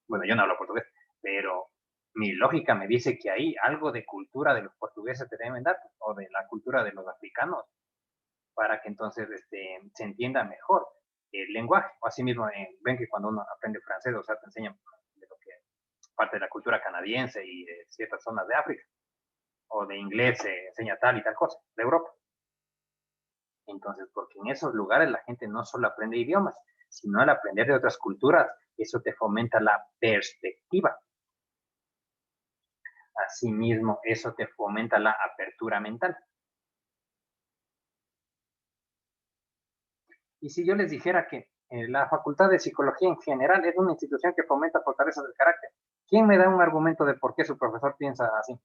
Bueno, yo no hablo portugués, pero mi lógica me dice que hay algo de cultura de los portugueses te deben dar, o de la cultura de los africanos, para que entonces se entienda mejor el lenguaje. O asimismo, ven que cuando uno aprende francés, o sea, te enseñan de lo que parte de la cultura canadiense y de ciertas zonas de África, o de inglés se enseña tal y tal cosa, de Europa. Entonces, porque en esos lugares la gente no solo aprende idiomas, sino al aprender de otras culturas, eso te fomenta la perspectiva. Asimismo, eso te fomenta la apertura mental. Y si yo les dijera que la Facultad de Psicología en general es una institución que fomenta fortalezas del carácter, ¿quién me da un argumento de por qué su profesor piensa así?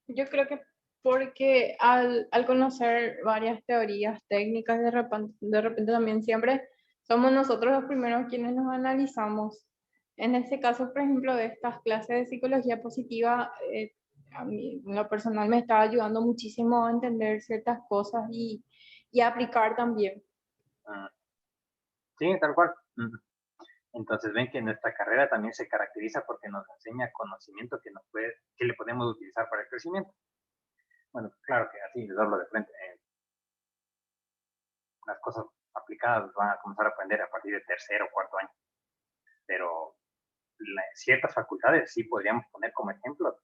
Yo creo que porque al conocer varias teorías técnicas, de repente también siempre somos nosotros los primeros quienes nos analizamos. En este caso, por ejemplo, de estas clases de psicología positiva, a mí en lo personal me está ayudando muchísimo a entender ciertas cosas y a aplicar también. Sí, tal cual. Entonces ven que nuestra carrera también se caracteriza porque nos enseña conocimiento que le podemos utilizar para el crecimiento. Bueno, claro que así les hablo de frente. Las cosas aplicadas van a comenzar a aprender a partir de tercero o cuarto año. Pero ciertas facultades sí podríamos poner como ejemplo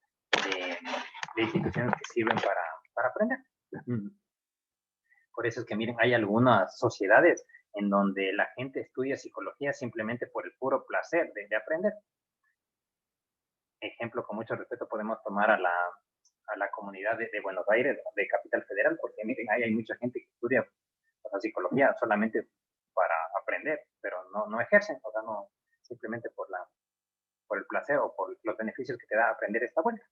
de instituciones que sirven para aprender. Por eso es que, miren, hay algunas sociedades en donde la gente estudia psicología simplemente por el puro placer de aprender. Ejemplo, con mucho respeto podemos tomar a la comunidad de Buenos Aires, de Capital Federal, porque miren, ahí hay mucha gente que estudia psicología solamente para aprender, pero no ejercen, o sea, no, simplemente por el placer o por los beneficios que te da aprender esta vuelta.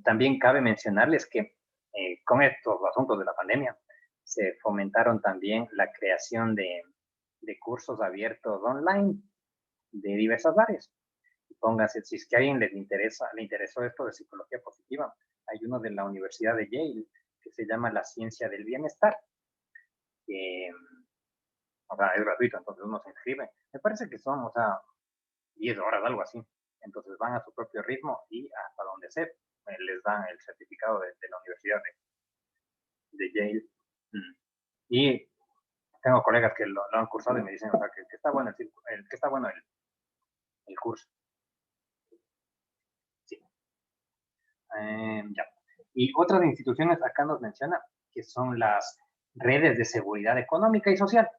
También cabe mencionarles que con estos asuntos de la pandemia se fomentaron también la creación de cursos abiertos online de diversas áreas. Pónganse, si es que a alguien le interesó esto de psicología positiva, hay uno de la Universidad de Yale que se llama La Ciencia del Bienestar, que o sea, es gratuito, entonces uno se inscribe. Me parece que son, o sea, 10 horas, algo así. Entonces van a su propio ritmo y hasta donde les dan el certificado de la Universidad de Yale. Y tengo colegas que lo han cursado y me dicen, o sea, que está bueno que está bueno el curso. Sí. Ya. Y otras instituciones acá nos menciona que son las redes de seguridad económica y social.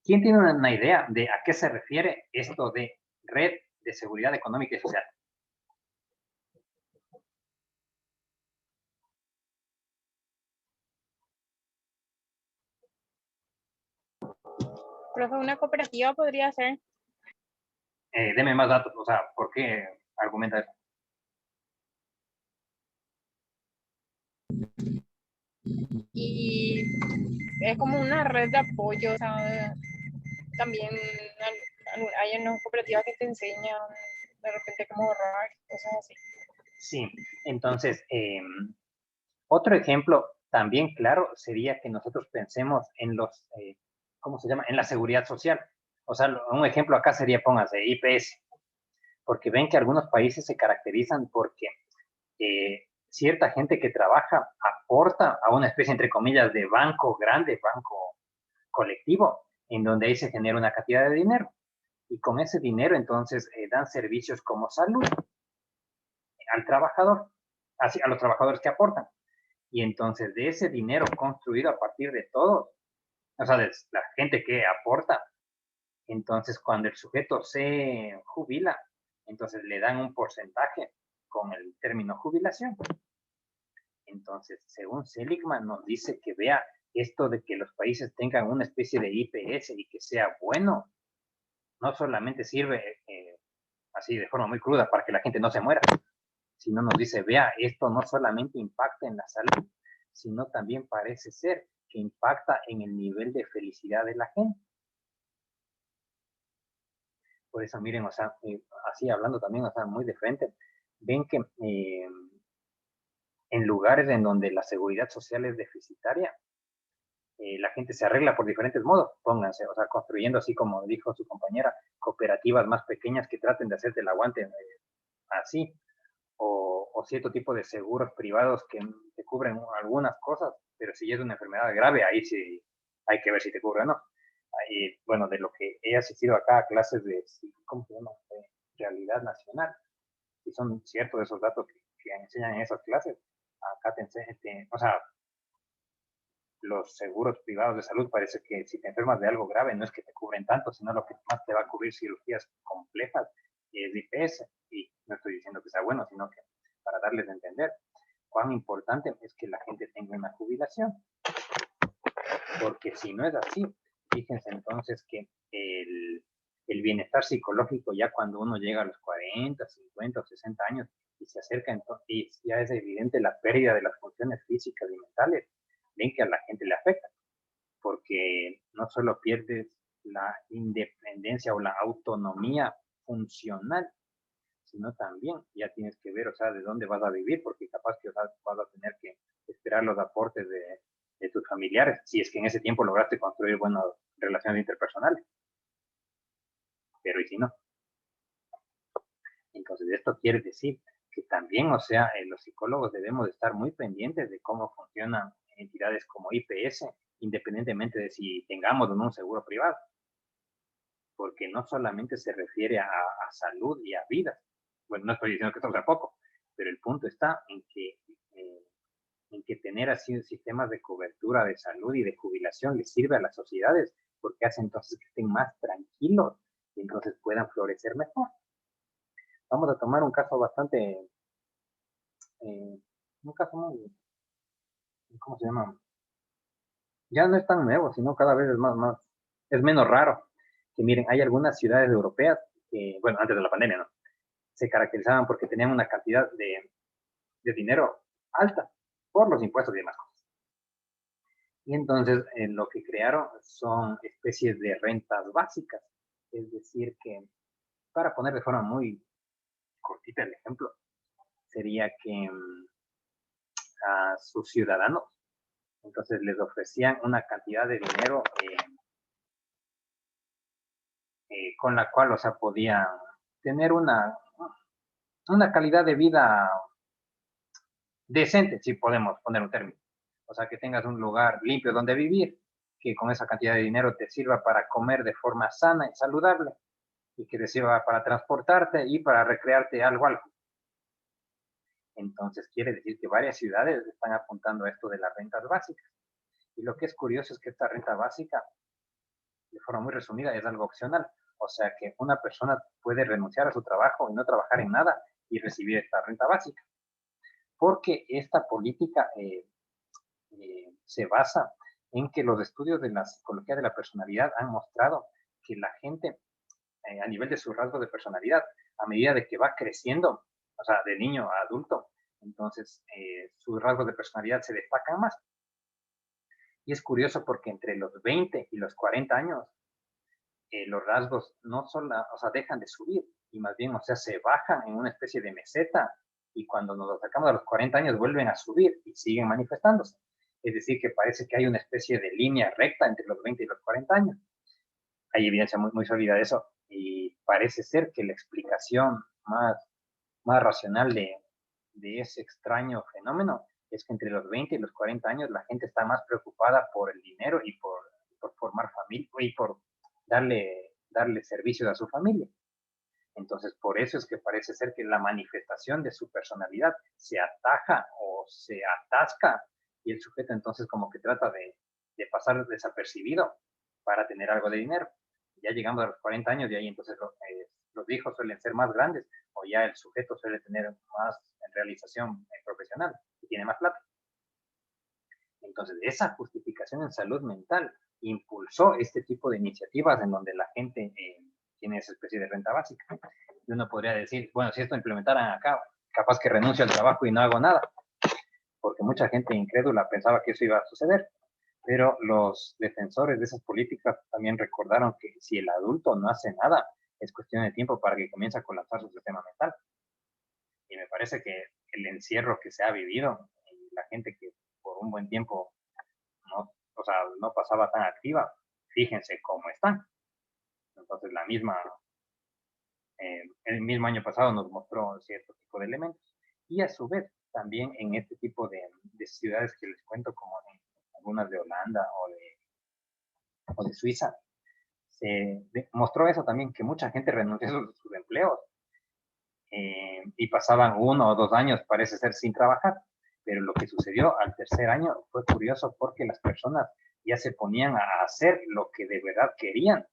¿Quién tiene una idea de a qué se refiere esto de red de seguridad económica y social? Profe, una cooperativa podría ser. Deme más datos, o sea, ¿por qué argumenta eso? Y es como una red de apoyo, o sea, también hay unas cooperativas que te enseñan de repente cómo ahorrar, cosas así. Sí, entonces, otro ejemplo también claro sería que nosotros pensemos en los, ¿cómo se llama? En la seguridad social. O sea, un ejemplo acá sería, póngase, IPS, porque ven que algunos países se caracterizan porque cierta gente que trabaja aporta a una especie, entre comillas, de banco grande, banco colectivo, en donde ahí se genera una cantidad de dinero. Y con ese dinero, entonces, dan servicios como salud al trabajador, así a los trabajadores que aportan. Y entonces, de ese dinero construido a partir de todo, o sea, de la gente que aporta, entonces, cuando el sujeto se jubila, entonces le dan un porcentaje con el término jubilación. Entonces, según Seligman, nos dice que vea esto de que los países tengan una especie de IPS y que sea bueno, no solamente sirve así de forma muy cruda para que la gente no se muera, sino nos dice, vea, esto no solamente impacta en la salud, sino también parece ser que impacta en el nivel de felicidad de la gente. Por eso, miren, o sea, así hablando también, o sea, muy de frente, ven que en lugares en donde la seguridad social es deficitaria, la gente se arregla por diferentes modos, pónganse, o sea, construyendo así como dijo su compañera, cooperativas más pequeñas que traten de hacerte el aguante así, o cierto tipo de seguros privados que te cubren algunas cosas, pero si es una enfermedad grave, ahí sí hay que ver si te cubre o no. Ahí, bueno, de lo que he asistido acá a clases de, ¿cómo se llama? De realidad nacional, y son ciertos esos datos que enseñan en esas clases, acá te enseñan, o sea, los seguros privados de salud parece que si te enfermas de algo grave no es que te cubren tanto, sino lo que más te va a cubrir cirugías complejas es IPS. Y no estoy diciendo que sea bueno, sino que para darles a entender cuán importante es que la gente tenga una jubilación. Porque si no es así, fíjense entonces que el bienestar psicológico ya cuando uno llega a los 40, 50 o 60 años y se acerca, entonces, y ya es evidente la pérdida de las funciones físicas y mentales, ven que a la gente le afecta, porque no solo pierdes la independencia o la autonomía funcional, sino también ya tienes que ver, o sea, de dónde vas a vivir, porque capaz que, o sea, vas a tener que esperar los aportes de tus familiares, si es que en ese tiempo lograste construir buenas relaciones interpersonales. Pero ¿y si no? Entonces, esto quiere decir que también, o sea, los psicólogos debemos de estar muy pendientes de cómo funcionan entidades como IPS, independientemente de si tengamos o no un seguro privado. Porque no solamente se refiere a salud y a vida. Bueno, no estoy diciendo que esto sea poco, pero el punto está en que en que tener así sistemas de cobertura de salud y de jubilación les sirve a las sociedades, porque hace entonces que estén más tranquilos y entonces puedan florecer mejor. Vamos a tomar un caso bastante, un caso muy, ¿cómo se llama? Ya no es tan nuevo, sino cada vez es menos raro. Que miren, hay algunas ciudades europeas que, bueno, antes de la pandemia, ¿no? Se caracterizaban porque tenían una cantidad de dinero alta por los impuestos y demás cosas. Y entonces lo que crearon son especies de rentas básicas. Es decir, que para poner de forma muy cortita el ejemplo, sería que a sus ciudadanos, entonces les ofrecían una cantidad de dinero con la cual, o sea, podían tener una calidad de vida decente, si podemos poner un término. O sea, que tengas un lugar limpio donde vivir, que con esa cantidad de dinero te sirva para comer de forma sana y saludable, y que te sirva para transportarte y para recrearte algo. Entonces, quiere decir que varias ciudades están apuntando a esto de las rentas básicas. Y lo que es curioso es que esta renta básica, de forma muy resumida, es algo opcional. O sea, que una persona puede renunciar a su trabajo y no trabajar en nada y recibir esta renta básica. Porque esta política se basa en que los estudios de la psicología de la personalidad han mostrado que la gente, a nivel de su rasgo de personalidad, a medida de que va creciendo, o sea, de niño a adulto, entonces sus rasgos de personalidad se destacan más. Y es curioso porque entre los 20 y los 40 años, los rasgos no solo, o sea, dejan de subir y más bien, o sea, se bajan en una especie de meseta y cuando nos acercamos a los 40 años vuelven a subir y siguen manifestándose. Es decir, que parece que hay una especie de línea recta entre los 20 y los 40 años. Hay evidencia muy, muy sólida de eso y parece ser que la explicación más racional de ese extraño fenómeno es que entre los 20 y los 40 años la gente está más preocupada por el dinero y por formar familia y por darle servicios a su familia. Entonces, por eso es que parece ser que la manifestación de su personalidad se ataja o se atasca y el sujeto entonces como que trata de pasar desapercibido para tener algo de dinero. Ya llegamos a los 40 años y ahí entonces los hijos suelen ser más grandes o ya el sujeto suele tener más realización profesional y tiene más plata. Entonces, esa justificación en salud mental impulsó este tipo de iniciativas en donde la gente tiene esa especie de renta básica. Y uno podría decir, bueno, si esto implementaran acá, capaz que renuncio al trabajo y no hago nada, porque mucha gente incrédula pensaba que eso iba a suceder. Pero los defensores de esas políticas también recordaron que si el adulto no hace nada, es cuestión de tiempo para que comience a colapsar su sistema mental. Y me parece que el encierro que se ha vivido y la gente que por un buen tiempo no pasaba tan activa, fíjense cómo están. Entonces el mismo año pasado nos mostró cierto tipo de elementos. Y a su vez, también en este tipo de ciudades que les cuento, como en algunas de Holanda o de Suiza, se mostró eso también, que mucha gente renunció a sus empleos y pasaban 1 o 2 años, parece ser, sin trabajar. Pero lo que sucedió al tercer año fue curioso porque las personas ya se ponían a hacer lo que de verdad querían,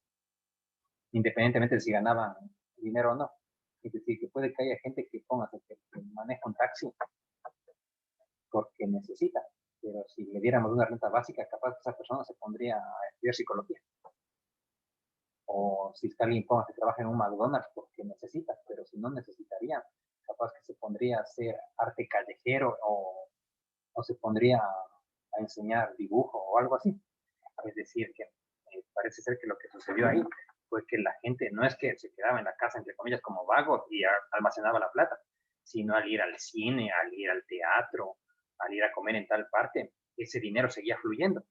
independientemente de si ganaban dinero o no. Es decir, que puede que haya gente que maneja un taxi porque necesita, pero si le diéramos una renta básica, capaz que esa persona se pondría a estudiar psicología. O si alguien que trabaja en un McDonald's porque necesita, pero si no necesitaría, capaz que se pondría a hacer arte callejero o se pondría a enseñar dibujo o algo así. Es decir, que parece ser que lo que sucedió ahí fue que la gente no es que se quedaba en la casa, entre comillas, como vagos y almacenaba la plata, sino al ir al cine, al ir al teatro, al ir a comer en tal parte, ese dinero seguía fluyendo.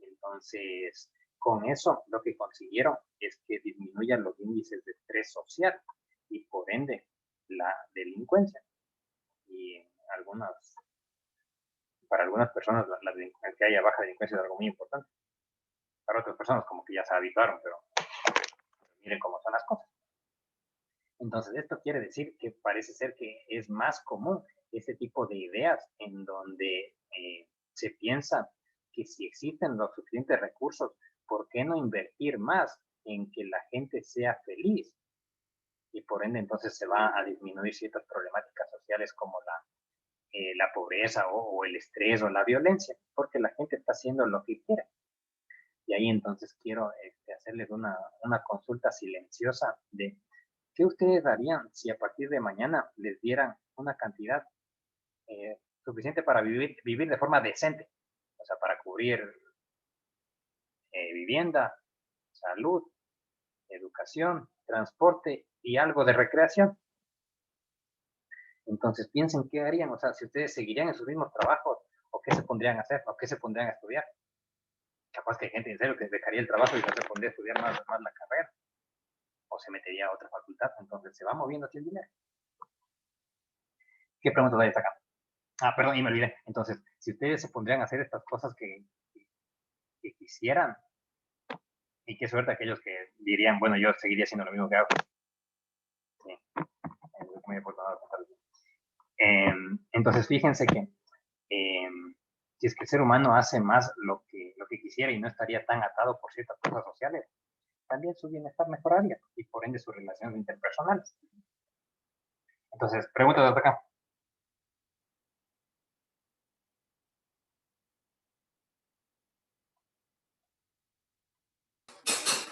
Entonces, con eso lo que consiguieron es que disminuyan los índices de estrés social y por ende la delincuencia. Y para algunas personas el que haya baja delincuencia es algo muy importante. Para otras personas como que ya se habituaron, pero miren cómo son las cosas. Entonces, esto quiere decir que parece ser que es más común ese tipo de ideas en donde se piensa que si existen los suficientes recursos, ¿por qué no invertir más en que la gente sea feliz? Y por ende entonces se va a disminuir ciertas problemáticas sociales como la pobreza o el estrés o la violencia, porque la gente está haciendo lo que quiere. Y ahí entonces quiero hacerles una consulta silenciosa de qué ustedes harían si a partir de mañana les dieran una cantidad suficiente para vivir de forma decente, o sea, para cubrir vivienda, salud, educación, transporte y algo de recreación. Entonces piensen qué harían, o sea, si ustedes seguirían en sus mismos trabajos, o qué se pondrían a hacer, o qué se pondrían a estudiar. Capaz que hay gente en serio que dejaría el trabajo y no se pondría a estudiar más la carrera, o se metería a otra facultad, entonces se va moviendo así el dinero. ¿Qué preguntas hay hasta acá? Ah, perdón, y me olvidé. Entonces, si ustedes se pondrían a hacer estas cosas que quisieran, y qué suerte aquellos que dirían, bueno, yo seguiría haciendo lo mismo que hago. Sí, es muy afortunado. Entonces, fíjense que si es que el ser humano hace más lo que quisiera y no estaría tan atado por ciertas cosas sociales, también su bienestar mejoraría y por ende sus relaciones interpersonales. Entonces, preguntas hasta acá.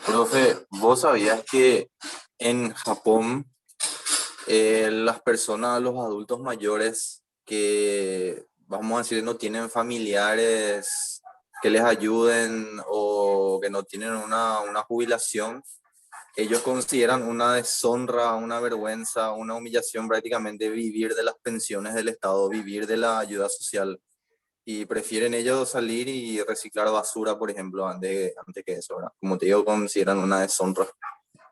Profe, ¿vos sabías que en Japón las personas, los adultos mayores que, vamos a decir, no tienen familiares que les ayuden o que no tienen una jubilación, ellos consideran una deshonra, una vergüenza, una humillación prácticamente vivir de las pensiones del Estado, vivir de la ayuda social? Y prefieren ellos salir y reciclar basura, por ejemplo, antes que eso, ¿verdad? Como te digo, consideran una deshonra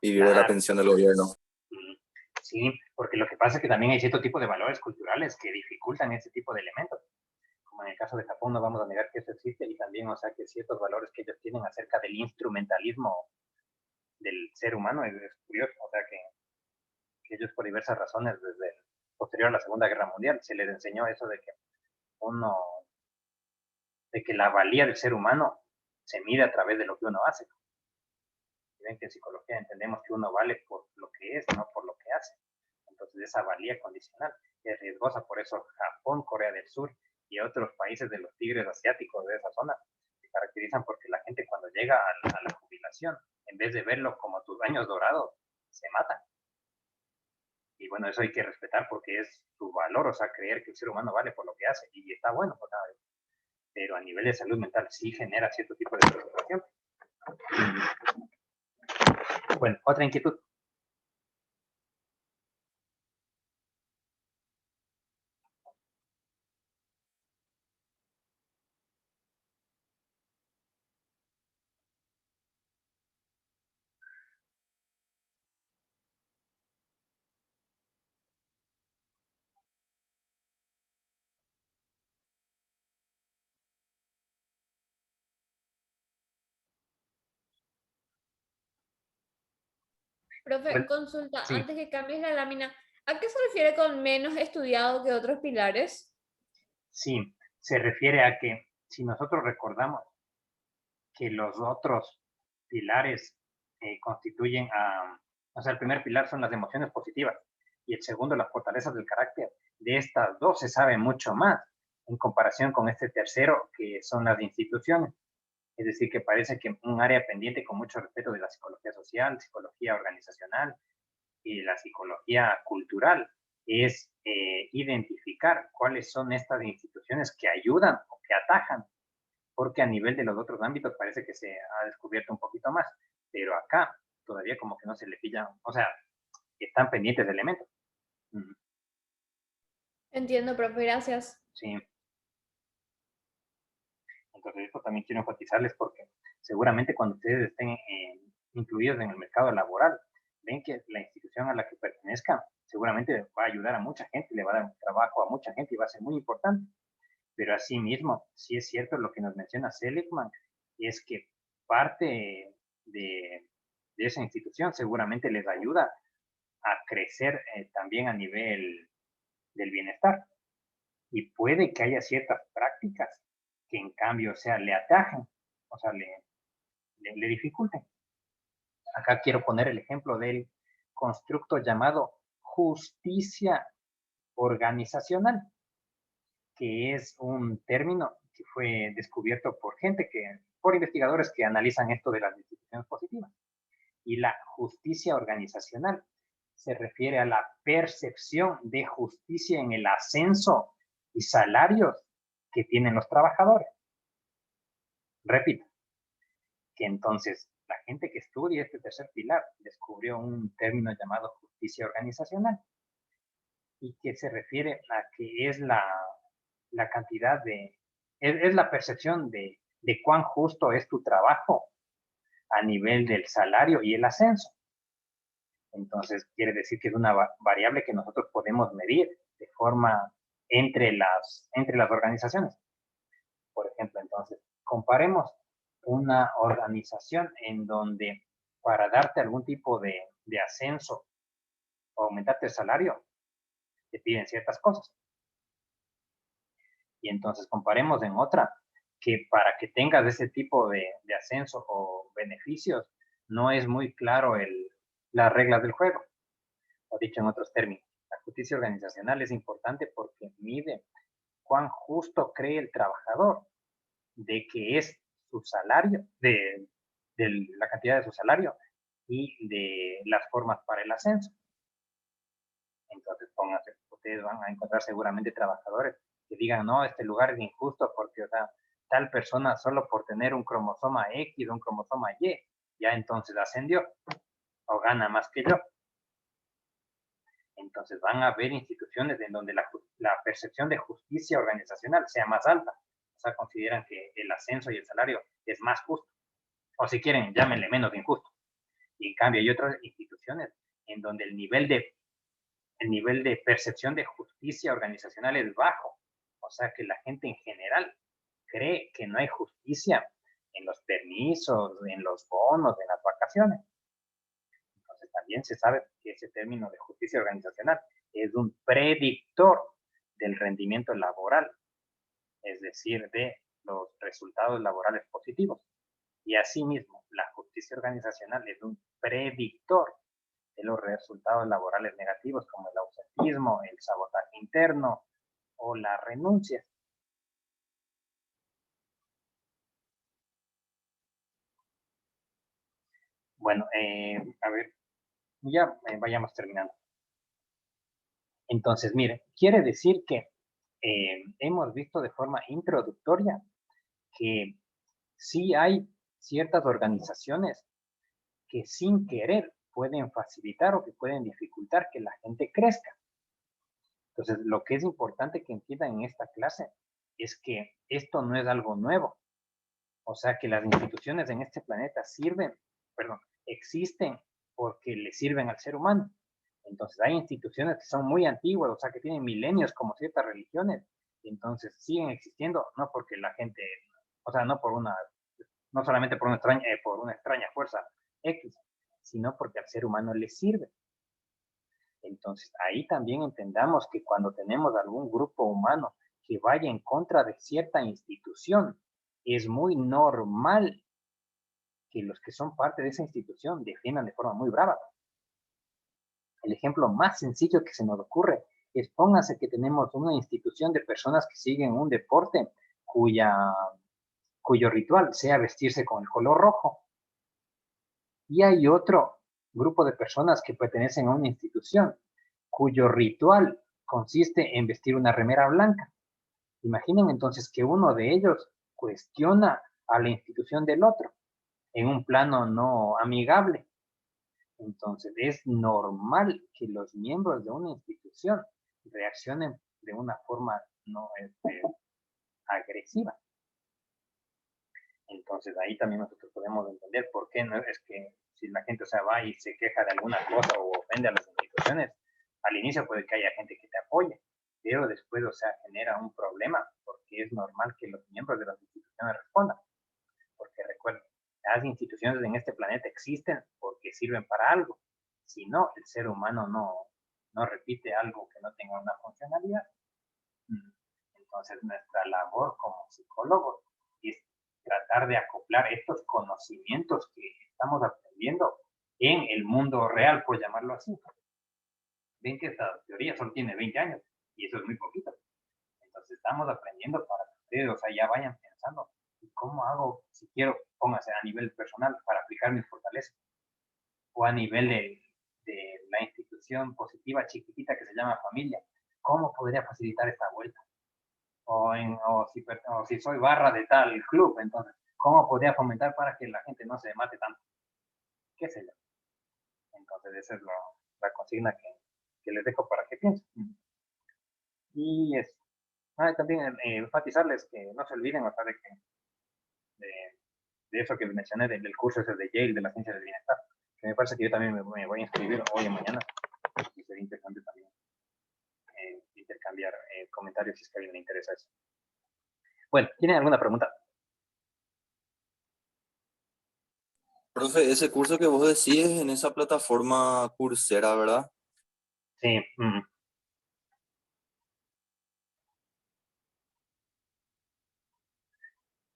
vivir de la pensión del gobierno. Sí, porque lo que pasa es que también hay cierto tipo de valores culturales que dificultan ese tipo de elementos. Como en el caso de Japón, no vamos a negar que eso existe, y también, o sea, que ciertos valores que ellos tienen acerca del instrumentalismo del ser humano es curioso, o sea, que ellos por diversas razones, desde posterior a la Segunda Guerra Mundial, se les enseñó eso de que la valía del ser humano se mide a través de lo que uno hace. Ven que en psicología entendemos que uno vale por lo que es, no por lo que hace. Entonces esa valía condicional es riesgosa, por eso Japón, Corea del Sur y otros países de los tigres asiáticos de esa zona se caracterizan porque la gente cuando llega a la jubilación, en vez de verlo como tus años dorados, se matan. Y bueno, eso hay que respetar porque es su valor, o sea, creer que el ser humano vale por lo que hace, y está bueno, pues, pero a nivel de salud mental sí genera cierto tipo de preocupación. Bueno, otra inquietud. Profe, Bueno, consulta, sí, antes que cambies la lámina, ¿a qué se refiere con menos estudiado que otros pilares? sí, se refiere a que si nosotros recordamos que los otros pilares constituyen o sea, el primer pilar son las emociones positivas y el segundo las fortalezas del carácter. De estas dos se sabe mucho más en comparación con este tercero, que son las instituciones. Es decir, que parece que un área pendiente con mucho respeto de la psicología social, psicología organizacional y la psicología cultural es identificar cuáles son estas instituciones que ayudan o que atajan, porque a nivel de los otros ámbitos parece que se ha descubierto un poquito más, pero acá todavía como que no se le pilla, o sea, están pendientes de elementos. Entiendo, profe, gracias. Sí. Entonces esto también quiero enfatizarles porque seguramente cuando ustedes estén incluidos en el mercado laboral, ven que la institución a la que pertenezcan seguramente va a ayudar a mucha gente, le va a dar trabajo a mucha gente y va a ser muy importante. Pero asimismo, sí es cierto lo que nos menciona Seligman, es que parte de esa institución seguramente les ayuda a crecer también a nivel del bienestar. Y puede que haya ciertas prácticas que en cambio, o sea, le atajen, o sea, le dificulten. Acá quiero poner el ejemplo del constructo llamado justicia organizacional, que es un término que fue descubierto por por investigadores que analizan esto de las instituciones positivas. Y la justicia organizacional se refiere a la percepción de justicia en el ascenso y salarios que tienen los trabajadores. Repito, que entonces la gente que estudia este tercer pilar descubrió un término llamado justicia organizacional y que se refiere a que es la cantidad es la percepción de cuán justo es tu trabajo a nivel del salario y el ascenso. Entonces, quiere decir que es una variable que nosotros podemos medir de forma entre las organizaciones. Por ejemplo, entonces, comparemos una organización en donde para darte algún tipo de ascenso o aumentarte el salario, te piden ciertas cosas. Y entonces comparemos en otra que para que tengas ese tipo de ascenso o beneficios, no es muy claro las reglas del juego. O dicho en otros términos, la justicia organizacional es importante porque mide cuán justo cree el trabajador de que es su salario, de la cantidad de su salario y de las formas para el ascenso. Entonces, pónganse, ustedes van a encontrar seguramente trabajadores que digan, no, este lugar es injusto porque, o sea, tal persona solo por tener un cromosoma X o un cromosoma Y, ya entonces ascendió o gana más que yo. Entonces van a haber instituciones en donde la percepción de justicia organizacional sea más alta. O sea, consideran que el ascenso y el salario es más justo. O si quieren, llámenle menos injusto. Y en cambio hay otras instituciones en donde el nivel de percepción de justicia organizacional es bajo. O sea que la gente en general cree que no hay justicia en los permisos, en los bonos, en las vacaciones. Entonces también se sabe que ese término de justicia organizacional es un predictor del rendimiento laboral, es decir, de los resultados laborales positivos. Y asimismo, la justicia organizacional es un predictor de los resultados laborales negativos como el ausentismo, el sabotaje interno o la renuncia. Bueno, a ver, ya vayamos terminando. Entonces, mire, quiere decir que hemos visto de forma introductoria que sí hay ciertas organizaciones que sin querer pueden facilitar o que pueden dificultar que la gente crezca. Entonces, lo que es importante que entiendan en esta clase es que esto no es algo nuevo. O sea, que las instituciones en este planeta existen porque le sirven al ser humano. Entonces, hay instituciones que son muy antiguas, o sea, que tienen milenios como ciertas religiones, y entonces siguen existiendo, no porque la gente, o sea, no solamente por una extraña fuerza X, sino porque al ser humano le sirve. Entonces, ahí también entendamos que cuando tenemos algún grupo humano que vaya en contra de cierta institución, es muy normal que los que son parte de esa institución defiendan de forma muy brava. El ejemplo más sencillo que se nos ocurre es, póngase que tenemos una institución de personas que siguen un deporte cuyo ritual sea vestirse con el color rojo. Y hay otro grupo de personas que pertenecen a una institución cuyo ritual consiste en vestir una remera blanca. Imaginen entonces que uno de ellos cuestiona a la institución del otro en un plano no amigable. Entonces es normal que los miembros de una institución reaccionen de una forma no agresiva. Entonces ahí también nosotros podemos entender por qué no es que si la gente va y se queja de alguna cosa o ofende a las instituciones, al inicio puede que haya gente que te apoye, pero después, genera un problema porque es normal que los miembros de las instituciones respondan. Porque recuerden, las instituciones en este planeta existen porque sirven para algo. Si no, el ser humano no repite algo que no tenga una funcionalidad. Entonces, nuestra labor como psicólogos es tratar de acoplar estos conocimientos que estamos aprendiendo en el mundo real, por llamarlo así. Ven que esta teoría solo tiene 20 años y eso es muy poquito. Entonces, estamos aprendiendo para que ustedes, o sea, ya vayan pensando, ¿cómo hago, si quiero, póngase a nivel personal, para aplicar mis fortalezas? O a nivel de la institución positiva chiquitita que se llama familia, ¿cómo podría facilitar esta vuelta? O si soy barra de tal club, entonces, ¿cómo podría fomentar para que la gente no se mate tanto? ¿Qué sé yo? Entonces, esa es la consigna que les dejo para que piensen. Y es, también enfatizarles que no se olviden, o sea, de eso que mencioné, del curso ese de Yale, de la ciencia del bienestar, que me parece que yo también me voy a inscribir hoy o mañana, y sería interesante también intercambiar comentarios si es que a alguien le interesa eso. Bueno, ¿tienen alguna pregunta? Profe, ese curso que vos decís es en esa plataforma Coursera, ¿verdad? Sí.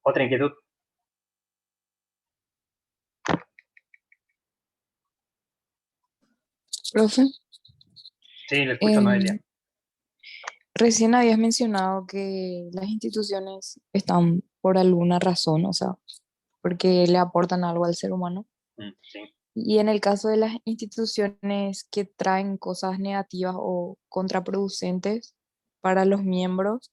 ¿Otra inquietud? Profe, Sí, le escucho, Noelia. recién habías mencionado que las instituciones están por alguna razón, o sea, porque le aportan algo al ser humano. Sí. Y en el caso de las instituciones que traen cosas negativas o contraproducentes para los miembros,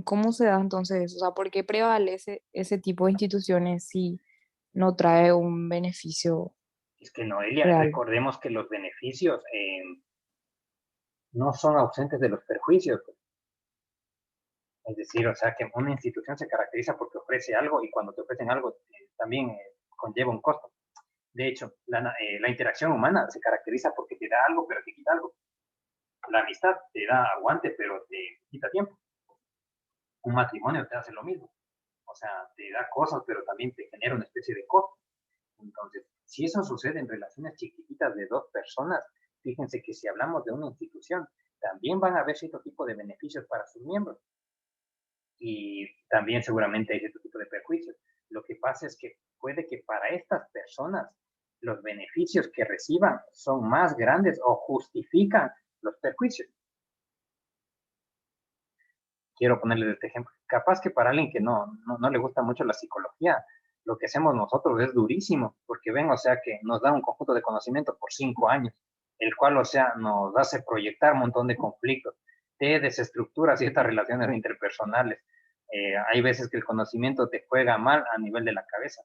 ¿cómo se da entonces eso? O sea, ¿por qué prevalece ese tipo de instituciones si no trae un beneficio Es que, Noelia, real? recordemos que los beneficios no son ausentes de los perjuicios. Es decir, o sea, que una institución se caracteriza porque ofrece algo y cuando te ofrecen algo también conlleva un costo. De hecho, la interacción humana se caracteriza porque te da algo, pero te quita algo. La amistad te da aguante, pero te quita tiempo. Un matrimonio te hace lo mismo. O sea, te da cosas, pero también te genera una especie de costo. Entonces, si eso sucede en relaciones chiquititas de dos personas, fíjense que si hablamos de una institución, también van a haber cierto tipo de beneficios para sus miembros. Y también seguramente hay cierto tipo de perjuicios. Lo que pasa es que puede que para estas personas los beneficios que reciban son más grandes o justifican los perjuicios. Quiero ponerles este ejemplo. Capaz que para alguien que no le gusta mucho la psicología, lo que hacemos nosotros es durísimo, porque ven, o sea, que nos da un conjunto de conocimiento por 5 años, el cual, o sea, nos hace proyectar un montón de conflictos, te desestructura ciertas relaciones interpersonales. Hay veces que el conocimiento te juega mal a nivel de la cabeza.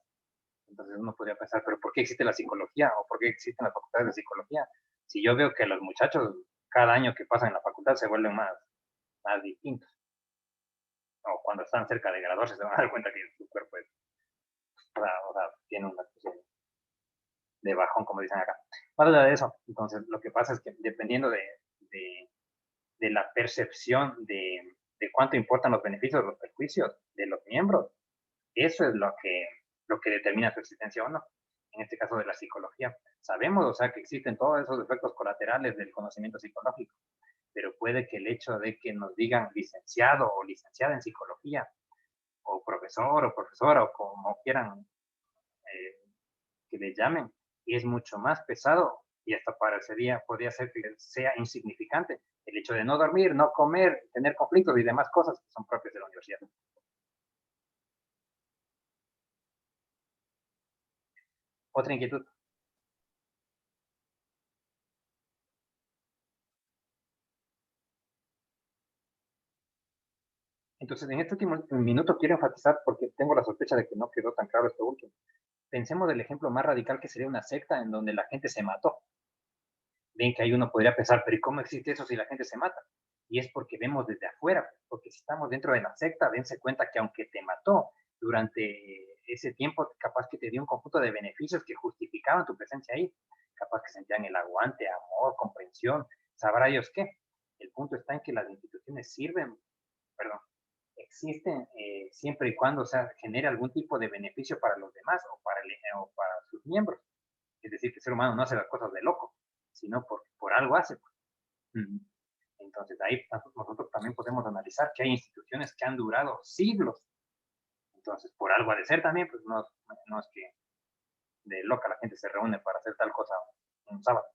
Entonces uno podría pensar, pero ¿por qué existe la psicología? ¿O por qué existen las facultades de psicología? Si yo veo que los muchachos, cada año que pasan en la facultad, se vuelven más distintos. O cuando están cerca de graduarse, se van a dar cuenta que su cuerpo es, o sea, tiene una especie de bajón, como dicen acá. Más allá de eso, entonces lo que pasa es que dependiendo de la percepción de cuánto importan los beneficios, los perjuicios de los miembros, eso es lo que determina su existencia o no. En este caso de la psicología. Sabemos, o sea, que existen todos esos efectos colaterales del conocimiento psicológico, pero puede que el hecho de que nos digan licenciado o licenciada en psicología, o profesor o profesora, o como quieran que le llamen, es mucho más pesado y hasta podría ser que sea insignificante el hecho de no dormir, no comer, tener conflictos y demás cosas que son propias de la universidad. Otra inquietud. Entonces, en este último minuto quiero enfatizar, porque tengo la sospecha de que no quedó tan claro esto último. Pensemos del ejemplo más radical que sería una secta en donde la gente se mató. Ven que ahí uno podría pensar, pero ¿cómo existe eso si la gente se mata? Y es porque vemos desde afuera, porque si estamos dentro de la secta, dense cuenta que aunque te mató durante ese tiempo, capaz que te dio un conjunto de beneficios que justificaban tu presencia ahí. Capaz que sentían el aguante, amor, comprensión, sabrá Dios qué. El punto está en que las instituciones existen siempre y cuando, o sea, genere algún tipo de beneficio para los demás o para sus miembros. Es decir, que el ser humano no hace las cosas de loco, sino por algo hace. Pues. Entonces, ahí nosotros también podemos analizar que hay instituciones que han durado siglos. Entonces, por algo ha de ser también, pues no es que de loca la gente se reúne para hacer tal cosa un sábado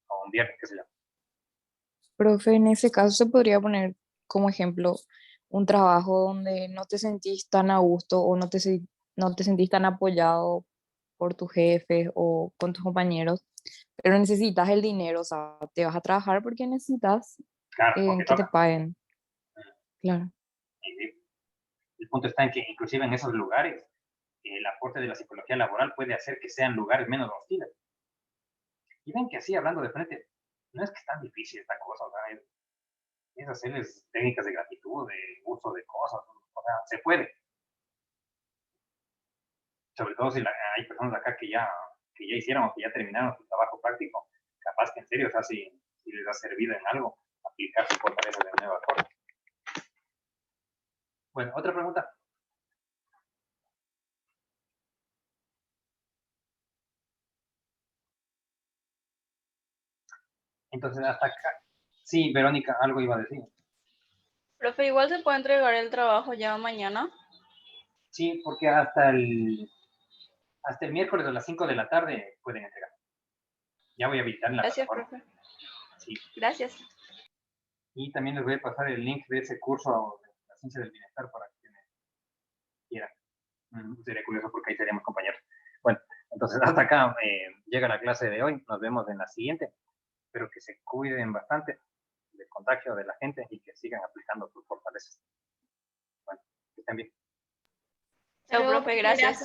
o un viernes, qué sé yo. Profe, en ese caso se podría poner como ejemplo un trabajo donde no te sentís tan a gusto o no te sentís tan apoyado por tus jefes o con tus compañeros, pero necesitas el dinero, o sea, te vas a trabajar porque necesitas Claro, porque que te toca. paguen. Claro. Y el punto está en que inclusive en esos lugares, el aporte de la psicología laboral puede hacer que sean lugares menos hostiles. Y ven que así, hablando de frente, no es que es tan difícil esta cosa, o sea, es hacerles técnicas de gratitud, de uso de cosas, o sea, se puede. Sobre todo si hay personas acá que ya hicieron o que ya terminaron su trabajo práctico, capaz que en serio, o sea, si les ha servido en algo, aplicar su fortaleza de nueva forma. Bueno, otra pregunta. Entonces, hasta acá. Sí, Verónica, algo iba a decir. Profe, igual se puede entregar el trabajo ya mañana. Sí, porque hasta el miércoles a las 5 de la tarde pueden entregar. Ya voy a habilitar en la Gracias, plataforma. profe. Sí. Gracias. Y también les voy a pasar el link de ese curso de la ciencia del bienestar para que me quieran. Sería curioso porque ahí seríamos compañeros. Bueno, entonces hasta acá llega la clase de hoy. Nos vemos en la siguiente. Espero que se cuiden bastante del contagio de la gente y que sigan aplicando sus fortalezas. Bueno, que estén bien. Chao, profe, gracias.